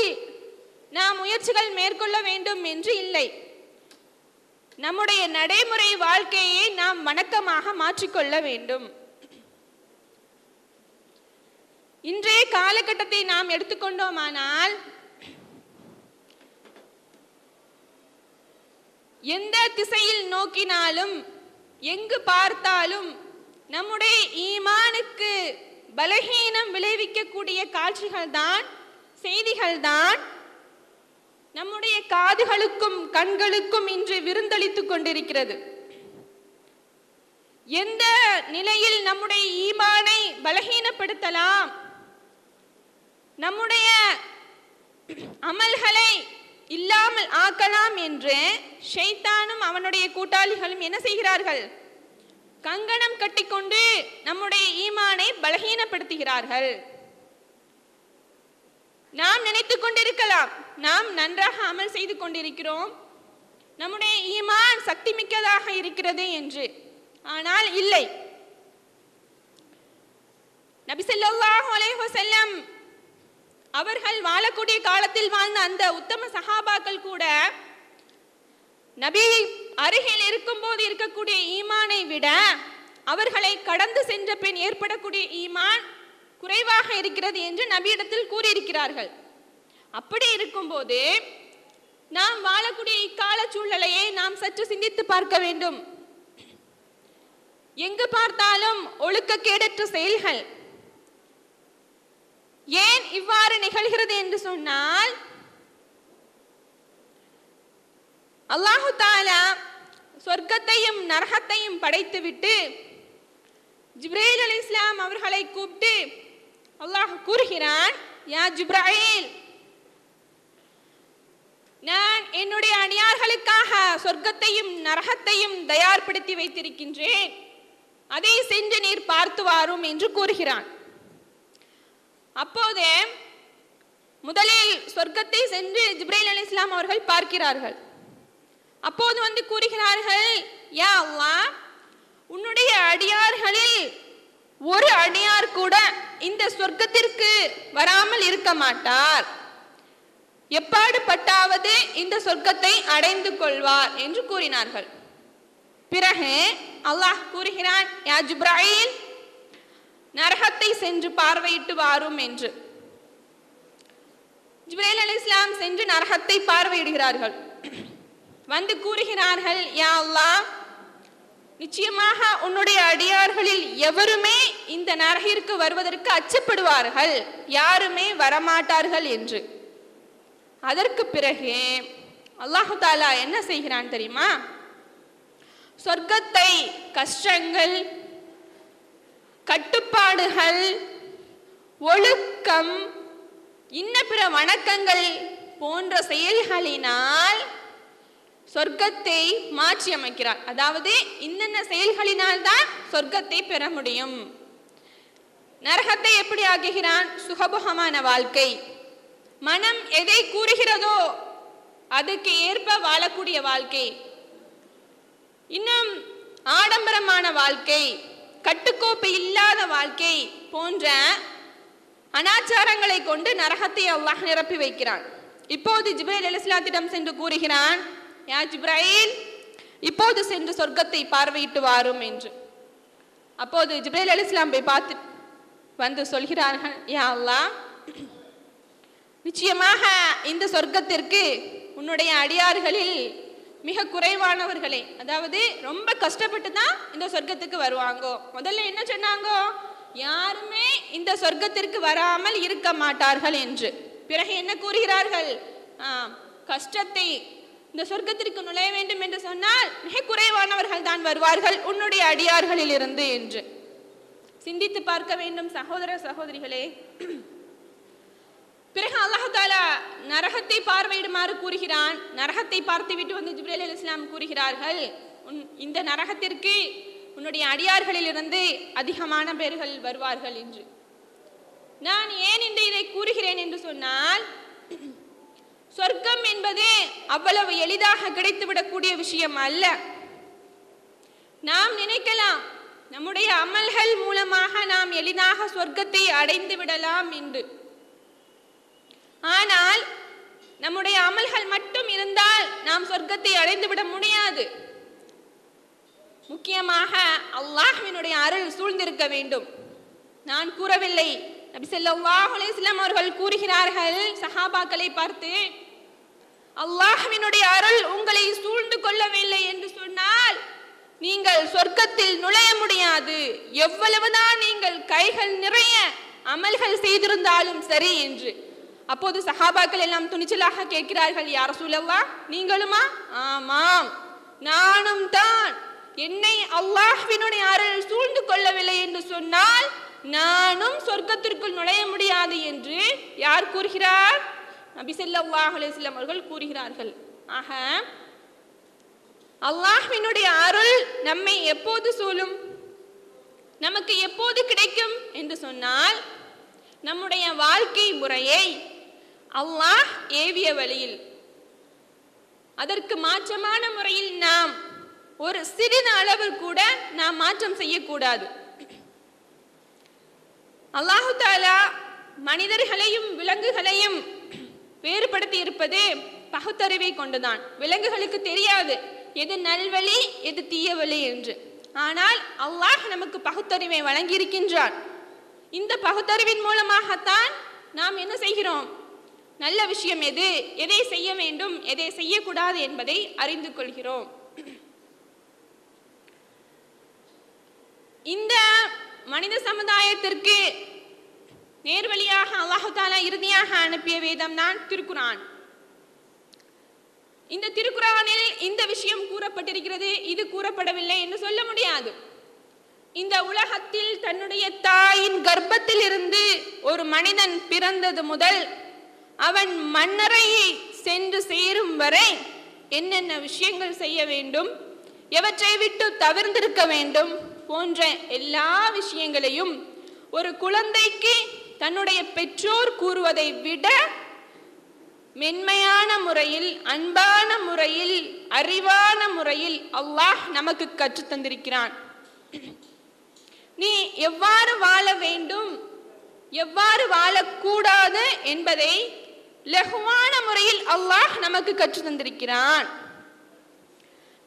நாம் முயற்சிகள் மேற்கொள்ள வேண்டும் என்று இல்லை. நம்முடைய நடைமுறை வாழ்க்கையை நாம் வணக்கமாக மாற்றிக்கொள்ள வேண்டும். இன்றைய காலகட்டத்தை நாம் எடுத்துக்கொண்டோமானால் எந்த திசையில் நோக்கினாலும் எங்கு பார்த்தாலும் நம்முடைய ஈமானுக்கு பலகீனம் விளைவிக்கக்கூடிய காட்சிகள் தான், செய்திகள் தான் நம்முடைய காதுகளுக்கும் கண்களுக்கும் இன்று விருந்தளித்துக் கொண்டிருக்கிறது. எந்த நிலையில் நம்முடைய ஈமானை பலகீனப்படுத்தலாம், நம்முடைய அமல்களை இல்லாமல் ஆக்கலாம் என்று ஷைத்தானும் அவனுடைய கூட்டாளிகளும் என்ன செய்கிறார்கள்? கங்கணம் கட்டிக்கொண்டு நம்முடைய ஈமானை பலகீனப்படுத்துகிறார்கள். நாம் நினைத்துக் கொண்டிருக்கலாம் நாம் நன்றாக அமல் செய்து கொண்டிருக்கிறோம், நம்முடைய ஈமான் சக்தி மிக்கதாக இருக்கிறது என்று. ஆனால் இல்லை. நபி ஸல்லல்லாஹு அலைஹி வஸல்லம் அவர்கள் வாழக்கூடிய காலத்தில் வாழ்ந்த அந்த உத்தம சஹாபாக்கள் கூட நபி அருகில் இருக்கும் போது இருக்கக்கூடிய ஈமானை விட அவர்களை கடந்து சென்ற பின் ஏற்படக்கூடிய ஈமான் குறைவாக இருக்கிறது என்று நபியிடத்தில் கூறியிருக்கிறார்கள். அப்படி இருக்கும்போது நாம் வாழக்கூடிய இக்கால சூழ்நிலையை நாம் சற்று சிந்தித்து பார்க்க வேண்டும். எங்கு பார்த்தாலும் ஒழுக்கக்கேடற்ற செயல்கள். ஏன் இவ்வாறு நிகழ்கிறது என்று சொன்னால், அல்லாஹு தஆலா சொர்க்கத்தையும் நரகத்தையும் படைத்துவிட்டு ஜிப்ரீல் அலைஹிஸ்ஸலாம் அவர்களை கூப்பிட்டு அல்லாஹ் கூறுகிறான், யா ஜிப்ராயில், நான் என்னுடைய அடியார்களுக்காக சொர்க்கத்தையும் நரகத்தையும் தயார்படுத்தி வைத்திருக்கின்றேன், அதை சென்று நீர் பார்த்து வாரும் என்று கூறுகிறான். அப்போது முதலில் சொர்க்கத்தை சென்று ஜிப்ரீல் அலைஹிஸ்ஸலாம் அவர்கள் பார்க்கிறார்கள். அப்போது வந்து கூறுகிறார்கள், யா அல்லாஹ், உன்னுடைய அடியார்களில் ஒரு அடியார் கூட இந்த சொர்க்கத்திற்கு வராமல் இருக்க மாட்டார், எப்பாடுபட்டாவது இந்த சொர்க்கத்தை அடைந்து கொள்வார் என்று கூறினார்கள். பிறகு அல்லாஹ் கூறுகிறான், யா ஜிப்ராயில், நரகத்தை சென்று பார்வையிட்டு வாரும் என்று. ஜிப்ரீல் அலைஹிஸ்ஸலாம் சென்று நரகத்தை பார்வையிடுகிறார்கள். வந்து கூறுகிறார்கள், யா அல்லாஹ், நிச்சயமாக உன்னுடைய அடியார்களில் எவருமே இந்த நரகிற்கு வருவதற்கு அச்சப்படுவார்கள், யாருமே வரமாட்டார்கள் என்று. அதற்கு பிறகு அல்லாஹு தஆலா என்ன செய்கிறான் தெரியுமா? சொர்க்கத்தை கஷ்டங்கள், கட்டுப்பாடுகள், ஒழுக்கம், இன்ன பிற வணக்கங்கள் போன்ற செயல்களினால் சொர்க்கத்தை மாற்றி அமைக்கிறார். அதாவது இன்னென்ன செயல்களினால் தான் சொர்க்கத்தை பெற முடியும். நரகத்தை எப்படி ஆக்குகிறான்? சுகபோகமான வாழ்க்கை, மனம் எதை கூறுகிறதோ அதுக்கு ஏற்ப வாழக்கூடிய வாழ்க்கை, இன்னும் ஆடம்பரமான வாழ்க்கை, கட்டுக்கோப்பு இல்லாத வாழ்க்கை போன்ற அனாச்சாரங்களை கொண்டு நரகத்தை அல்லாஹ் நிரப்பி வைக்கிறான். இப்போது ஜிப்ரைல் அலைஹிஸ்ஸலாத்திடம் சென்று கூறுகிறான், யா ஜிப்ரைல், இப்போது சென்று சொர்க்கத்தை பார்வையிட்டு வாரும் என்று. அப்போது ஜிப்ரைல் அலைஹிஸ்ஸலாம் போய் பார்த்து வந்து சொல்கிறார்கள், யா அல்லாஹ், நிச்சயமாக இந்த சொர்க்கத்திற்கு உன்னுடைய அடியார்களில் மிக குறைவானவர்களே, அதாவது ரொம்ப கஷ்டப்பட்டு தான் இந்த சொர்க்கத்துக்கு வருவாங்கோ. முதல்ல என்ன சொன்னாங்கோ, யாருமே இந்த சொர்க்கத்திற்கு வராமல் இருக்க மாட்டார்கள் என்று. பிறகு என்ன கூறுகிறார்கள், கஷ்டத்தை இந்த சொர்க்கத்திற்கு நுழைய வேண்டும் என்று சொன்னால் மிக குறைவானவர்கள் தான் வருவார்கள் உன்னுடைய அடியார்களில் இருந்து என்று. சிந்தித்து பார்க்க வேண்டும் சகோதர சகோதரிகளே. பிறகு அல்லாஹ் தஆலா நரகத்தை பார்வையிடுமாறு கூறுகிறான். நரகத்தை பார்த்துவிட்டு வந்து ஜிப்ரீல் அலைஹிஸ்ஸலாம் கூறுகிறார்கள், இந்த நரகத்திற்கு உன்னுடைய அடியார்களில் இருந்து அதிகமான பேர்கள் வருவார்கள் என்று. நான் ஏன் இதை கூறுகிறேன் என்று சொன்னால், சொர்க்கம் என்பது அவ்வளவு எளிதாக கிடைத்துவிடக்கூடிய விஷயம் அல்ல. நாம் நினைக்கலாம் நம்முடைய அமல்கள் மூலமாக நாம் எளிதாக சொர்க்கத்தை அடைந்து விடலாம் என்று. ஆனால் நம்முடைய அமல்கள் மட்டும் இருந்தால் நாம் சொர்க்கத்தை அடைந்து விட முடியாது. முக்கியமாக அல்லாஹ்வினுடைய அருள் சூழ்ந்திருக்க வேண்டும். நான் கூறவில்லை, நபி ஸல்லல்லாஹு அலைஹி வஸல்லம் அவர்கள் கூறுகிறார்கள் சஹாபாக்களை பார்த்து, அல்லாஹ்வினுடைய அருள் உங்களை சூழ்ந்து கொள்ளவில்லை என்று சொன்னால் நீங்கள் சொர்க்கத்தில் நுழைய முடியாது, எவ்வளவுதான் நீங்கள் கைகள் நிறைய அமல்கள் செய்திருந்தாலும் சரி என்று. அப்போது சஹாபாக்கள் எல்லாம் துணிச்சலாக கேட்கிறார்கள், யா ரசூலல்லாஹ், நீங்களுமா? ஆமாம், நானும் தான். என்னை அல்லாஹ்வினுடைய அருள் சூழ்ந்து கொள்ளவில்லை என்று சொன்னால் நானும் சொர்க்கத்திற்குள் நுழைய முடியாது என்று யார் கூறுகிறார்? நபி ஸல்லல்லாஹு அலைஹி வஸல்லம் அவர்கள் கூறுகிறார்கள். ஆக அல்லாஹ்வினுடைய அருள் நம்மை எப்போது சூழும், நமக்கு எப்போது கிடைக்கும் என்று சொன்னால், நம்முடைய வாழ்க்கை முறையை அல்லாஹ் ஏவிய வழியில், அதற்கு மாற்றமான முறையில் நாம் ஒரு சிறிது அளவு கூட நாம் மாற்றம் செய்யக்கூடாது. அல்லாஹு தஆலா மனிதர்களையும் விலங்குகளையும் வேறுபடுத்தி இருப்பது பகுத்தறிவை கொண்டுதான். விலங்குகளுக்கு தெரியாது எது நல்வழி எது தீய வழி என்று. ஆனால் அல்லாஹ் நமக்கு பகுத்தறிவை வழங்கி இருக்கின்றான். இந்த பகுத்தறிவின் மூலமாகத்தான் நாம் என்ன செய்கிறோம், நல்ல விஷயம் எது, எதை செய்ய வேண்டும் எதை செய்யக்கூடாது என்பதை அறிந்து கொள்கிறோம். இந்த மனித சமுதாயத்திற்கு நேர்வழியாக அல்லாஹ் தஆலா இறுதியாக அனுப்பிய வேதம் தான் திருக்குர்ஆன். இந்த திருக்குர்ஆனில் இந்த விஷயம் கூறப்பட்டிருக்கிறது, இது கூறப்படவில்லை என்று சொல்ல முடியாது. இந்த உலகத்தில் தன்னுடைய தாயின் கர்ப்பத்தில் இருந்து ஒரு மனிதன் பிறந்தது முதல் அவன் மண்ணறையை சென்று சேரும் வரை என்னென்ன விஷயங்கள் செய்ய வேண்டும், எவற்றை விட்டு தவிர்ந்திருக்க வேண்டும் போன்ற எல்லா விஷயங்களையும் ஒரு குழந்தைக்கு தன்னுடைய பெற்றோர் கூறுவதை விட மென்மையான முறையில், அன்பான முறையில், அறிவான முறையில் அல்லாஹ் நமக்கு கற்றுத் தந்திருக்கிறான். நீ எவ்வாறு வாழ வேண்டும், எவ்வாறு வாழக்கூடாது என்பதை லகுவான முறையில் அல்லாஹ் நமக்கு கற்றுத் தந்திருக்கிறான்.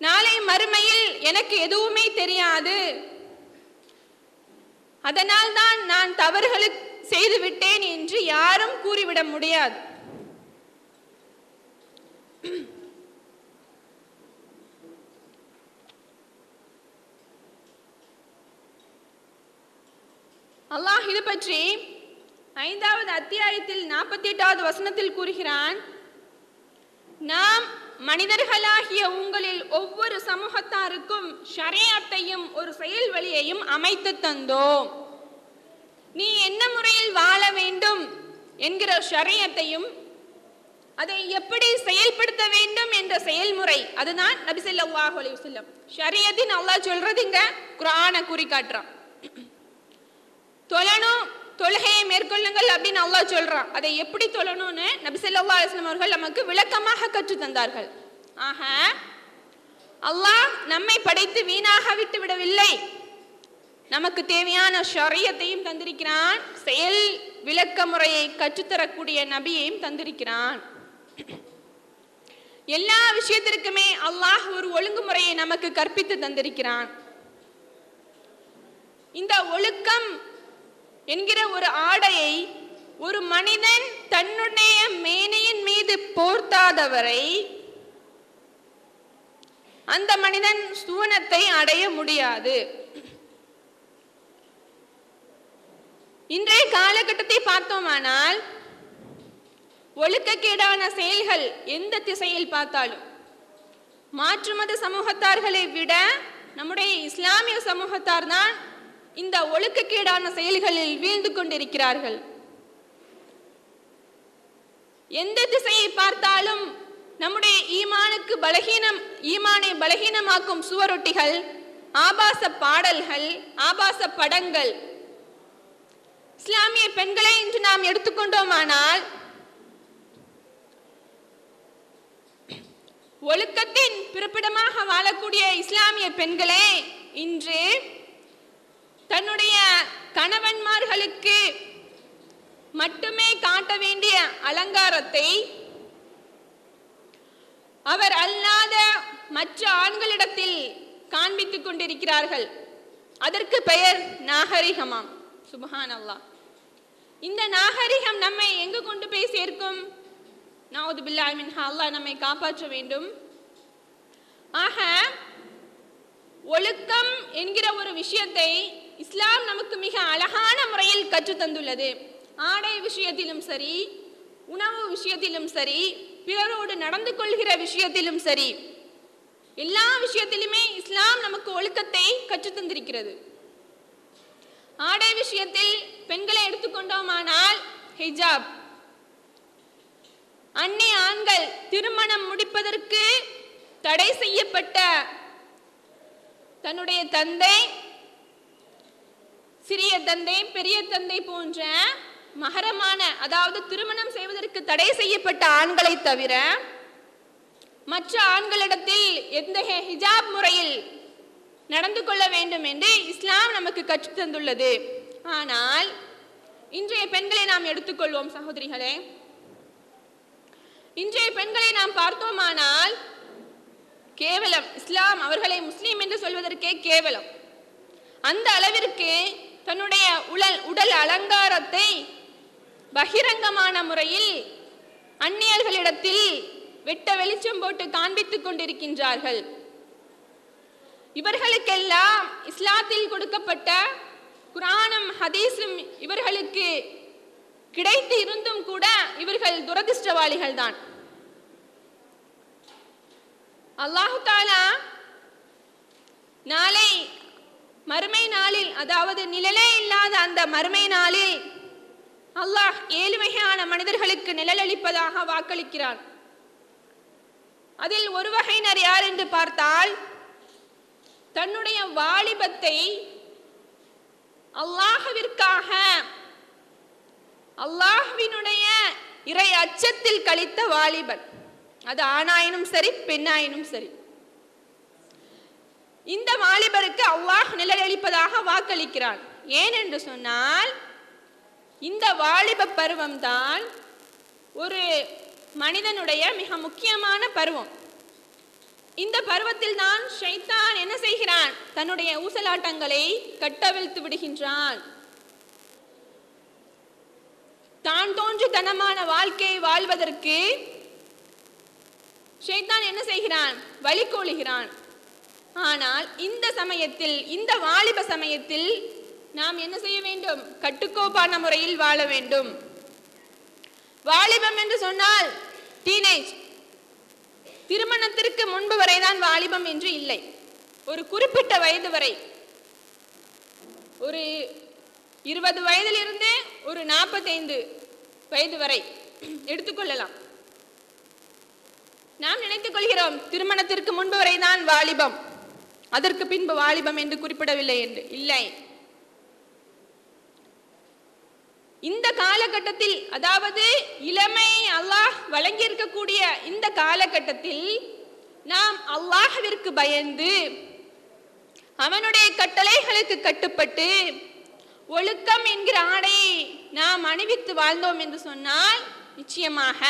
நாளை மறுமையில் எனக்கு எதுவுமே தெரியாது, அதனால் தான் நான் தவறுகளை செய்து விட்டேன் என்று யாரும் கூறிவிட முடியாது. அல்லாஹ் இது பற்றி 5வது அத்தியாயத்தில் 48வது வசனத்தில் கூறுகிறான், நாம் மனிதர்களாகிய உங்களில் ஒவ்வொரு சமூகத்தாருக்கும் ஷரீஅத்தையும் ஒரு செயல் வழியையும் அமைத்து தந்தோம். நீ என்ன முறையில் வாழ வேண்டும் என்கிற ஷரீஅத்தையும் அதை எப்படி செயல்படுத்த வேண்டும் என்ற செயல்முறை, அதுதான் நபி ஸல்லல்லாஹு அலைஹி வஸல்லம். ஷரீஅத்தின் அல்லாஹ் சொல்றதுங்க குர்ஆனை குறி காட்டுறான். தொழணும், தொழுகையை மேற்கொள்ளுங்கள் அப்படின்னு அல்லாஹ் சொல்றான். அதை எப்படி தொழணும்னு நபி ஸல்லல்லாஹு அலைஹி வஸல்லம் அவர்கள் நமக்கு விளக்கமாக கற்று தந்தார்கள். ஆக அல்லாஹ் நம்மை படைத்து வீணாக விட்டு விடவில்லை, நமக்கு தேவையான ஷரீஅத்தையும் தந்திருக்கிறான், செயல் விளக்க முறையை கற்றுத்தரக்கூடிய நபியையும் தந்திருக்கிறான். எல்லா விஷயத்திற்குமே அல்லாஹ் ஒரு ஒழுங்குமுறையை நமக்கு கற்பித்து தந்திருக்கிறான். இந்த ஒழுக்கம் என்கிற ஒரு ஆடையை ஒரு மனிதன் தன்னுடைய மேனையின் மீது போர்த்தாதவரை அந்த மனிதன் சுவனத்தை அடைய முடியாது. இன்றைய காலகட்டத்தை பார்த்தோமானால் ஒழுக்கக்கேடான செயல்கள் எந்த திசையில் பார்த்தாலும் மாற்று மத சமூகத்தார்களை விட நம்முடைய இஸ்லாமிய சமூகத்தார் தான் இந்த ஒழுக்கக்கேடான செயல்களில் வீழ்ந்து கொண்டிருக்கிறார்கள். எந்த திசையை பார்த்தாலும் நம்முடைய ஈமானை பலகீனமாக்கும் சுவரொட்டிகள், ஆபாச பாடல்கள், ஆபாச படங்கள். இஸ்லாமிய பெண்களை இன்று நாம் எடுத்துக்கொண்டோமானால் ஒழுக்கத்தின் பிறப்பிடமாக வாழக்கூடிய இஸ்லாமிய பெண்களே இன்று தன்னுடைய கணவன்மார்களுக்கு மட்டுமே காட்ட வேண்டிய அலங்காரத்தை அவர் அல்லாத மற்ற ஆண்களிடத்தில் காண்பித்துக் கொண்டிருக்கிறார்கள். அதற்கு பெயர் நாகரிகமாம். சுப்ஹானல்லாஹ். இந்த நாகரிகம் நம்மை எங்கு கொண்டு போய் சேர்க்கும்? நவுது பில்லாஹி மின்ஹா, அல்லாஹ் நம்மை காப்பாற்ற வேண்டும். ஆக ஒழுக்கம் என்கிற ஒரு விஷயத்தை இஸ்லாம் நமக்கு மிக அழகான முறையில் கற்று தந்துள்ளது. ஆடை விஷயத்திலும் சரி, உணவு விஷயத்திலும் சரி, பிறரோடு நடந்து கொள்கிற விஷயத்திலும் சரி, எல்லா விஷயத்திலுமே இஸ்லாம் நமக்கு ஒழுக்கத்தை கற்று தந்திருக்கிறது. ஆடை விஷயத்தில் பெண்களை எடுத்துக்கொண்டோமானால் ஹிஜாப். அந்நிய ஆண்கள் திருமணம் முடிப்பதற்கு தடை செய்யப்பட்ட தன்னுடைய தந்தை, சிறிய தந்தை, பெரிய தந்தை போன்ற மகரமான, அதாவது திருமணம் செய்வதற்கு தடை செய்யப்பட்ட ஆண்களை தவிர மற்ற ஆண்களிடத்தில் எந்த ஹிஜாப் முறையில் நடந்து கொள்ள வேண்டும் என்று இஸ்லாம் நமக்கு கற்றுத் தந்துள்ளது. ஆனால் இன்றைய பெண்களை நாம் எடுத்துக்கொள்வோம் சகோதரிகளே. இன்றைய பெண்களை நாம் பார்த்தோமானால் கேவலம். இஸ்லாம் அவர்களை முஸ்லீம் என்று சொல்வதற்கே கேவலம். அந்த அளவிற்கு தன்னுடைய உடல் அலங்காரத்தை பகிரங்கமான முறையில் அந்நியர்களிடத்தில் வெட்ட வெளிச்சம் போட்டு காண்பித்துக் கொண்டிருக்கின்றார்கள். இவர்களுக்கெல்லாம் இஸ்லாத்தில் கொடுக்கப்பட்ட குர்ஆனும் ஹதீஸும் இவர்களுக்கு கிடைத்து இருந்தும் கூட இவர்கள் துரதிர்ஷ்டவாளிகள் தான். அல்லாஹு தஆலா நாளை மறுமை நாளில், அதாவது நிழலே இல்லாத அந்த மறுமை நாளில் அல்லாஹ் 7 வகையான மனிதர்களுக்கு நிழல் அளிப்பதாக வாக்களிக்கிறான். அதில் ஒரு வகையினர் யார் என்று பார்த்தால், தன்னுடைய வாலிபத்தை அல்லாஹ்விற்காக அல்லாஹ்வினுடைய இறை அச்சத்தில் கழித்த வாலிபன். அது ஆணாயினும் சரி, பெண்ணாயினும் சரி. இந்த வாலிபருக்கு அல்லாஹ் நிழல் அளிப்பதாக வாக்களிக்கிறான். ஏன் என்று சொன்னால், இந்த வாலிப பருவம் தான் ஒரு மனிதனுடைய மிக முக்கியமான பருவம். இந்த பருவத்தில் தான் ஷைத்தான் என்ன செய்கிறான்? தன்னுடைய ஊசலாட்டங்களை கட்டவிழ்த்து விடுகின்றான். தான் தோன்றுத்தனமான வாழ்க்கையை வாழ்வதற்கு ஷைத்தான் என்ன செய்கிறான்? வழிகோலுகிறான். ஆனால் இந்த சமயத்தில், இந்த வாலிப சமயத்தில் நாம் என்ன செய்ய வேண்டும்? கட்டுக்கோப்பான முறையில் வாழ வேண்டும். வாலிபம் என்று சொன்னால் டீனேஜ், திருமணத்திற்கு முன்பு வரைதான் வாலிபம் என்று இல்லை. ஒரு குறிப்பிட்ட வயது வரை, ஒரு 20 வயதிலிருந்து ஒரு 45 வயது வரை எடுத்துக்கொள்ளலாம். நாம் நினைத்துக் கொள்கிறோம் திருமணத்திற்கு முன்பு வரைதான் வாலிபம், அதற்கு பின்பு வாலிபம் என்று குறிப்பிடவில்லை என்று. இல்லை, இந்த காலகட்டத்தில், அதாவது இளமை அல்லாஹ் வழங்கியிருக்கக்கூடிய இந்த காலகட்டத்தில் நாம் அல்லாஹ்விற்கு பயந்து அவனுடைய கட்டளைகளுக்கு கட்டுப்பட்டு ஒழுக்கம் என்கிற ஆடையை நாம் அணிவித்து வாழ்ந்தோம் என்று சொன்னால் நிச்சயமாக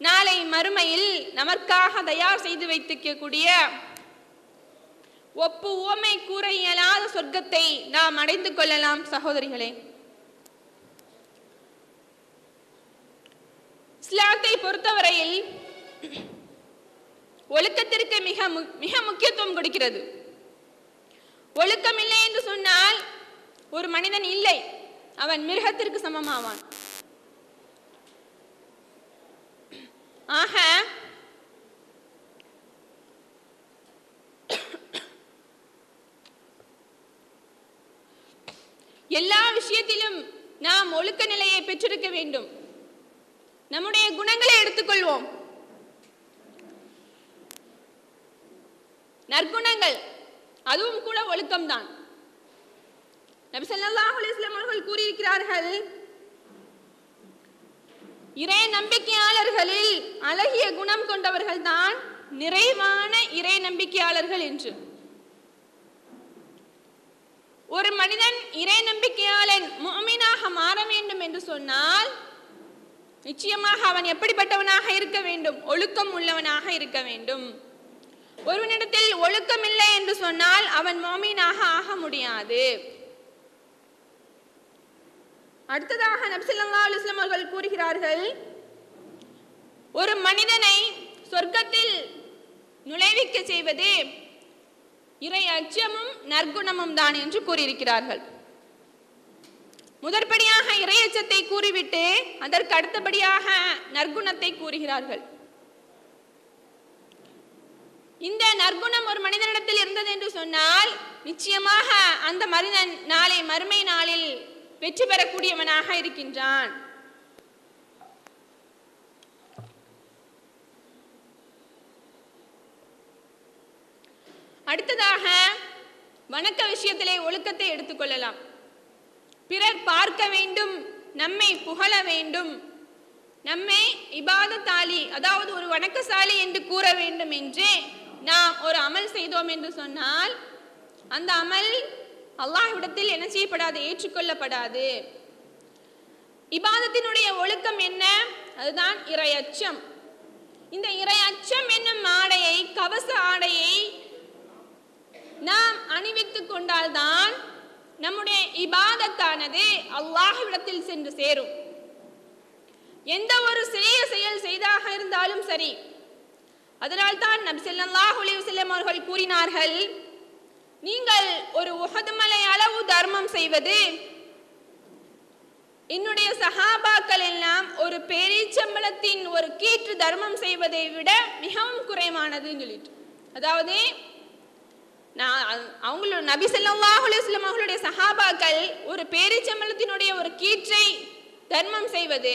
நாளை மறுமையில் நமக்காக தயார் செய்து வைத்திருக்கக்கூடிய ஒப்பு உவமை கூற இயலாத சொர்க்கத்தை நாம் அடைந்து கொள்ளலாம் சகோதரிகளே. இஸ்லாத்தை பொறுத்தவரையில் ஒழுக்கத்திற்கு மிக முக்கியத்துவம் கொடுக்கிறது. ஒழுக்கம் இல்லை என்று சொன்னால் ஒரு மனிதன் இல்லை, அவன் மிருகத்திற்கு சமமாவான். ஆக எல்லா விஷயத்திலும் நாம் ஒழுக்க நிலையை பெற்றிருக்க வேண்டும். நம்முடைய குணங்களை எடுத்துக்கொள்வோம். நற்குணங்கள் அதுவும் கூட ஒழுக்கம்தான். நபி ஸல்லல்லாஹு அலைஹி வஸல்லம் அவர்கள் கூறியிருக்கிறார்கள், இறை நம்பிக்கையாளர்களில் அழகிய குணம் கொண்டவர்கள் தான் நிறைவான இறை நம்பிக்கையாளர்கள் என்று. ஒரு மனிதன் இறை நம்பிக்கையாளன் முஃமினாக மாற வேண்டும் என்று சொன்னால் நிச்சயமாக அவன் எப்படிப்பட்டவனாக இருக்க வேண்டும்? ஒழுக்கம் உள்ளவனாக இருக்க வேண்டும். ஒருவனிடத்தில் ஒழுக்கம் இல்லை என்று சொன்னால் அவன் முஃமினாக ஆக முடியாது. அடுத்ததாக நபி ஸல்லல்லாஹு அலைஹி வஸல்லம் அவர்கள் கூறுகிறார்கள், ஒரு மனிதனை சொர்க்கத்தில் நுழைவிக்க செய்வது இறை அச்சமும் நற்குணமும் தான் என்று கூறியிருக்கிறார்கள். முதற்படியாக இறை அச்சத்தை கூறிவிட்டு அதற்கு அடுத்தபடியாக நற்குணத்தை கூறுகிறார்கள். இந்த நற்குணம் ஒரு மனிதனிடத்தில் இருந்தது என்று சொன்னால் நிச்சயமாக அந்த மனிதன் நாளை மறுமை நாளில் வெற்றி பெறக்கூடியவனாக இருக்கின்றான். அடுத்ததாக வணக்க விஷயத்திலே ஒழுக்கத்தை எடுத்துக்கொள்ளலாம். பிறர் பார்க்க வேண்டும், நம்மை புகழ வேண்டும், நம்மை இபாதத்தாலி அதாவது ஒரு வணக்கசாலி என்று கூற வேண்டும் என்று நாம் ஒரு அமல் செய்தோம் என்று சொன்னால் அந்த அமல் அல்லாஹ்விடத்தில் என்ன செய்யப்படாது? ஏற்றுக்கொள்ளப்படாது. இபாதத்தினுடைய ஒழுக்கம் என்ன? அதுதான் இறை அச்சம். இந்த இறை அச்சம் என்னும் ஆடையை, கவச ஆடையை நாம் அணிவித்துக் கொண்டால்தான் நம்முடைய இபாதத்தானது அல்லாஹ்விடத்தில் சென்று சேரும். எந்த ஒரு சிறிய செயல் செய்தாக இருந்தாலும் சரி. அதனால்தான் நபி ஸல்லல்லாஹு அலைஹி வஸல்லம் அவர்கள் கூறினார்கள், நீங்கள் ஒரு உஹது மலை அளவு தர்மம் செய்வது என்னுடைய சஹாபாக்கள் எல்லாம் ஒரு பேரீச்சம்பழத்தின் ஒரு கீற்று தர்மம் செய்வதை விட மிகவும் குறைவானதுன்னு சொல்லிட்டு, அதாவது அவங்களோட நபி ஸல்லல்லாஹு அலைஹி வஸல்லம் அவர்களுடைய சஹாபாக்கள் ஒரு பேரீச்சம்பழத்தினுடைய ஒரு கீற்றை தர்மம் செய்வது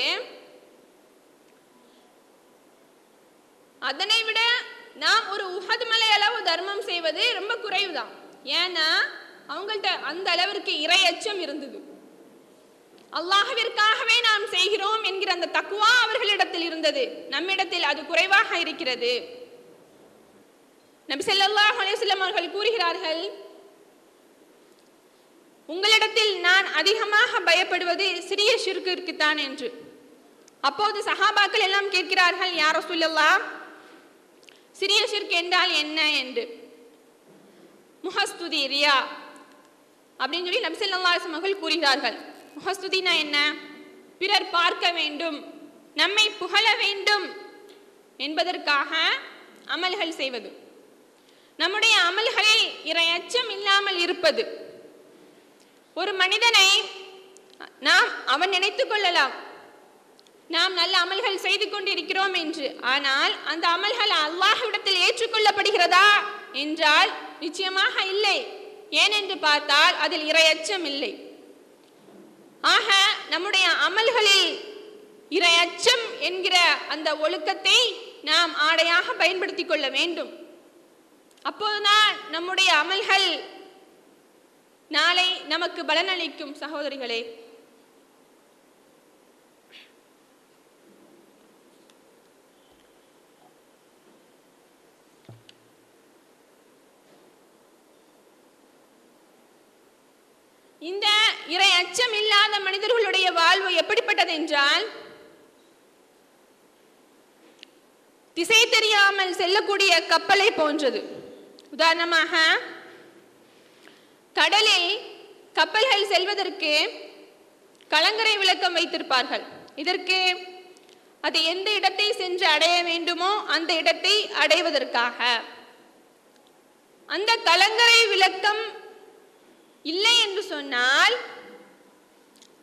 அதனை விட நாம் ஒரு உஹது மலை அளவு தர்மம் செய்வது ரொம்ப குறைவுதான். ஏன்னா அவங்கள்ட்ட அந்த அளவிற்கு இறை அச்சம் இருந்தது. அல்லாஹ்விற்காகவே நாம் செய்கிறோம் என்கிற அந்த தக்வா அவர்களிடத்தில் இருந்தது. நம்மிடத்தில் அது குறைவாக இருக்கிறது. நபி ஸல்லல்லாஹு அலைஹி வஸல்லம் அவர்கள் கூறுகிறார்கள், உங்களிடத்தில் நான் அதிகமாக பயப்படுவது சிறிய ஷிர்கிற்கு தான் என்று. அப்போது சஹாபாக்கள் எல்லாம் கேட்கிறார்கள், யா ரசூலல்லாஹ், சிறிய ஷிர்க் என்றால் என்ன என்று. முஹஸ்துதி, ரியா அப்படின்னு சொல்லி நபி ஸல்லல்லாஹு அலைஹி வஸல்லம் அவர்கள் கூறுகிறார்கள். முஹஸ்துதினா என்ன? பிறர் பார்க்க வேண்டும், நம்மை புகழ வேண்டும் என்பதற்காக அமல்கள் செய்வது. நம்முடைய அமல்களில் இறை அச்சம் இல்லாமல் இருப்பது. ஒரு மனிதனை அவன் நினைத்துக் கொள்ளலாம், நாம் நல்ல அமல்கள் செய்து கொண்டிருக்கிறோம் என்று. ஆனால் அந்த அமல்கள் அல்லாஹ்விடத்தில் ஏற்றுக்கொள்ளப்படுகிறதா என்றால் நிச்சயமாக இல்லை. ஏனென்று பார்த்தால் அதில் இறை அச்சம் இல்லை. ஆக நம்முடைய அமல்களில் இறை அச்சம் என்கிற அந்த ஒழுக்கத்தை நாம் ஆடையாக பயன்படுத்திக் கொள்ள வேண்டும். அப்போதுதான் நம்முடைய அமல்கள் நாளை நமக்கு பலனளிக்கும். சகோதரிகளே, இந்த அச்சம் இல்லாத மனிதர்களுடைய வாழ்வு எப்படிப்பட்டது என்றால், திசை தெரியாமல் செல்லக்கூடிய கப்பலை போன்றது. உதாரணமாக, கடலில் கப்பல்கள் செல்வதற்கு கலங்கரை விளக்கம் வைத்திருப்பார்கள். இதற்கு அது எந்த இடத்தை சென்று அடைய வேண்டுமோ அந்த இடத்தை அடைவதற்காக. அந்த கலங்கரை விளக்கம் இல்லை என்று சொன்னால்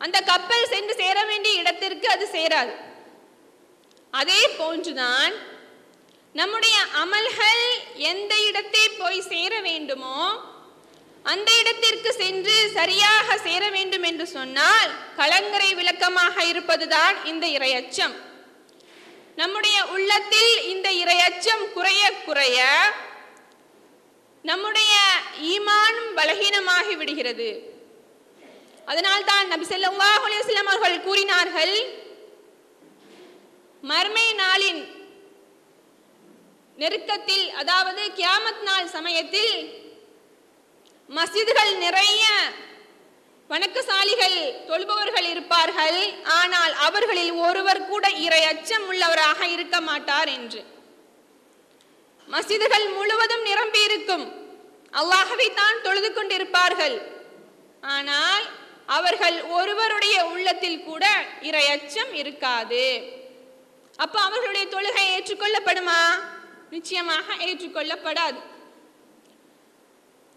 அந்த கப்பல் சென்று சேர வேண்டிய இடத்திற்கு அது சேராது. அதே போன்றுதான் நம்முடைய அமல்கள் எந்த இடத்தை போய் சேர வேண்டுமோ அந்த இடத்திற்கு சென்று சரியாக சேர வேண்டும் என்று சொன்னால் கலங்கரை விளக்கமாக இருப்பதுதான் இந்த இறையச்சம். நம்முடைய உள்ளத்தில் இந்த இறையச்சம் குறைய குறைய நம்முடைய ஈமானும் பலகீனமாகி விடுகிறது. அதனால்தான் நபி ஸல்லல்லாஹு அலைஹி வஸல்லம் அவர்கள் கூறினார்கள், மறுமை நாளின் நெருக்கத்தில், அதாவது கியாமத் நாள் சமயத்தில் மஸ்ஜிதுகள் நிறைய வணக்கசாலிகள் தொழுபவர்கள் இருப்பார்கள், ஆனால் அவர்களில் ஒருவர் கூட இறை அச்சம் உள்ளவராக இருக்க மாட்டார் என்று. மஸ்ஜிதுகள் முழுவதும் நிரம்பி இருக்கும், அல்லாஹ்வை தான் தொழுது கொண்டிருப்பார்கள், ஆனால் அவர்கள் ஒருவருடைய உள்ளத்தில் கூட இறை அச்சம் இருக்காது. அப்ப அவர்களுடைய தொழுகை ஏற்றுக்கொள்ளப்படுமா? நிச்சயமாக ஏற்றுக்கொள்ளப்படாது.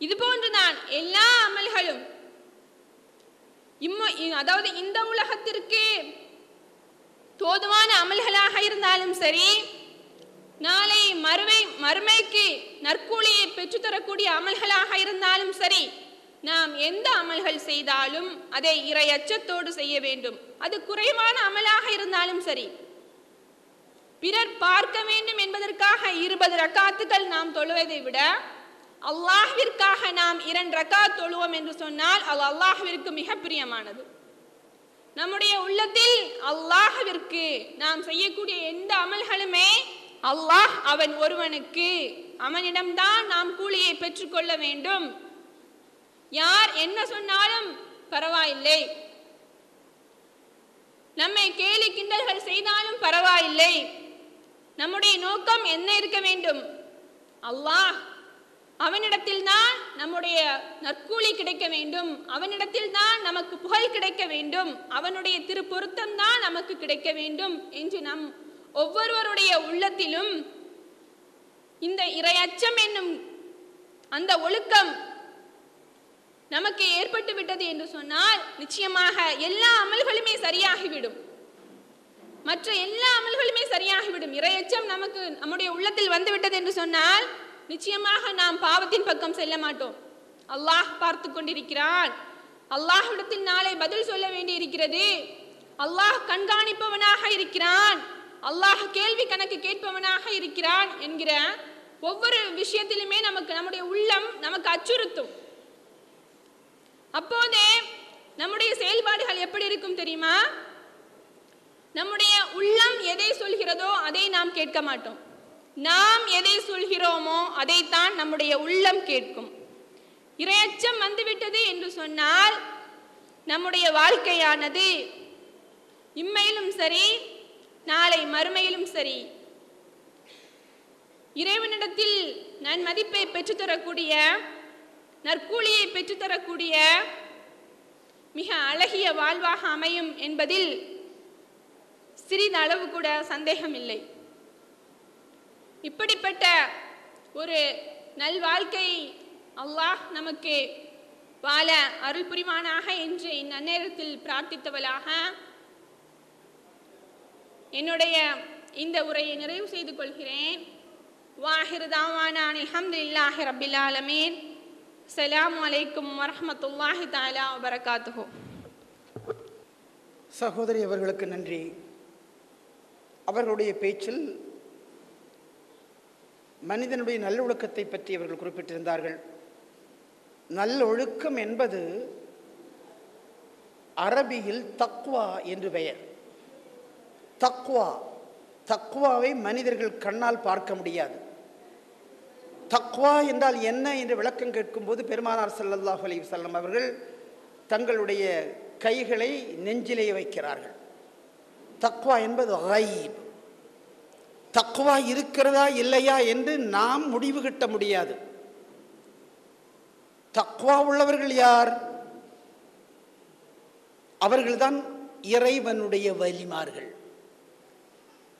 இது போன்றுதான் எல்லா அமல்களும், அதாவது இந்த உலகத்திற்கு தோதுவான அமல்களாக இருந்தாலும் சரி, நாளை மறுமைக்கு நற்கூலியை பெற்றுத்தரக்கூடிய அமல்களாக இருந்தாலும் சரி, நாம் எந்த அமல்கள் செய்தாலும் அதை இறை அச்சத்தோடு செய்ய வேண்டும். அது குறைவான அமலாக இருந்தாலும் சரி, பிறர் பார்க்க வேண்டும் என்பதற்காக 20 ரக்காத்துக்கள் நாம் தொழுவதை விட அல்லாஹ்விற்காக நாம் 2 ரக்காத் தொழுவோம் என்று சொன்னால் அது அல்லாஹ்விற்கு மிக பிரியமானது. நம்முடைய உள்ளத்தில் அல்லாஹ்விற்கு நாம் செய்யக்கூடிய எந்த அமல்களுமே அல்லாஹ் அவன் ஒருவனுக்கு, அவனிடம்தான் நாம் கூலியை பெற்றுக்கொள்ள வேண்டும். யார் என்ன சொன்னாலும் பரவாயில்லை, நம்மை கேலி கிண்டல்கள் செய்தாலும் பரவாயில்லை, நம்முடைய நோக்கம் என்ன இருக்க வேண்டும்? அல்லாஹ், அவனிடத்தில் தான் நம்முடைய நற்கூலி கிடைக்க வேண்டும், அவனிடத்தில் தான் நமக்கு புகழ் கிடைக்க வேண்டும், அவனுடைய திருப்பொருத்தம் தான் நமக்கு கிடைக்க வேண்டும் என்று நம் ஒவ்வொருவருடைய உள்ளத்திலும் இந்த இறையச்சம் என்னும் அந்த ஒழுக்கம் நமக்கு ஏற்பட்டு விட்டது என்று சொன்னால் நிச்சயமாக எல்லா அமல்களுமே சரியாகிவிடும், மற்ற எல்லா அமல்களுமே சரியாகிவிடும். இறையச்சம் நமக்கு நம்முடைய உள்ளத்தில் வந்துவிட்டது என்று சொன்னால் நிச்சயமாக நாம் பாவத்தின் பக்கம் செல்ல மாட்டோம். அல்லாஹ் பார்த்து கொண்டிருக்கிறான், அல்லாஹ்விடத்தில் நாளை பதில் சொல்ல வேண்டி இருக்கிறது, அல்லாஹ் கண்காணிப்பவனாக இருக்கிறான், அல்லாஹ் கேள்வி கணக்கு கேட்பவனாக இருக்கிறான் என்கிற ஒவ்வொரு விஷயத்திலுமே நம்முடைய உள்ளம் நமக்கு அச்சுறுத்தும். அப்போதே நம்முடைய செயல்பாடுகள் எப்படி இருக்கும் தெரியுமா? நம்முடைய உள்ளம் எதை சொல்கிறதோ அதை நாம் கேட்க மாட்டோம், நாம் எதை சொல்கிறோமோ அதைத்தான் நம்முடைய உள்ளம் கேட்கும். இறையச்சம் வந்துவிட்டது என்று சொன்னால் நம்முடைய வாழ்க்கையானது இம்மையிலும் சரி நாளை மறுமையிலும் சரி இறைவனிடத்தில் நன்மதிப்பை பெற்றுத்தரக்கூடிய, நற்கூலியை பெற்றுத்தரக்கூடிய மிக அழகிய வாழ்வாக அமையும் என்பதில் சிறிதளவு கூட சந்தேகம் இல்லை. இப்படிப்பட்ட ஒரு நல்வாழ்க்கை அல்லாஹ் நமக்கு வாழ அருள் புரிவானாக என்று இந்நேரத்தில் பிரார்த்தித்தவளாக என்னுடைய இந்த உரையை நிறைவு செய்து கொள்கிறேன். வாஹிர் தாவானா அல்ஹம்துலில்லாஹி ரப்பில் ஆலமீன். அஸ்ஸலாமு அலைக்கும் வரஹ்மத்துல்லாஹி தஆலா வபரகாத்துஹு. சகோதரி அவர்களுக்கு நன்றி. அவர்களுடைய பேச்சில் மனிதனுடைய நல்லொழுக்கத்தை பற்றி அவர்கள் குறிப்பிட்டிருந்தார்கள். நல்லொழுக்கம் என்பது அரபியில் தக்வா என்று பெயர். தக்வாவை மனிதர்கள் கண்ணால் பார்க்க முடியாது. தக்வா என்றால் என்ன என்று விளக்கம் கேட்கும்போது பெருமானார் ஸல்லல்லாஹு அலைஹி வஸல்லம் அவர்கள் தங்களுடைய கைகளை நெஞ்சிலே வைக்கிறார்கள். தக்வா என்பது கைப். தக்வா இருக்கிறதா இல்லையா என்று நாம் முடிவு கட்ட முடியாது. தக்வா உள்ளவர்கள் யார்? அவர்கள்தான் இறைவனுடைய வலிமார்கள்.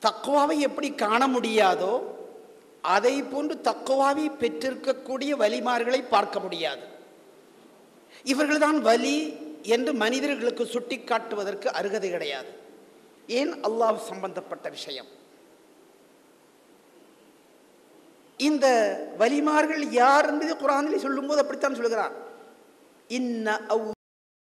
தக்வாவை எப்படி காண முடியாதோ அதை போன்று தக்வாவை பெற்றிருக்கக்கூடிய வலிமார்களை பார்க்க முடியாது. இவர்கள்தான் வலி என்று மனிதர்களுக்கு சுட்டி காட்டுவதற்கு அருகதை கிடையாது. ஏன்? அல்லாஹ் சம்பந்தப்பட்ட விஷயம். இந்த வலிமார்கள் யார் என்பது குர்ஆனில் சொல்லும்போது அப்படித்தான் சொல்கிறார். இன்ன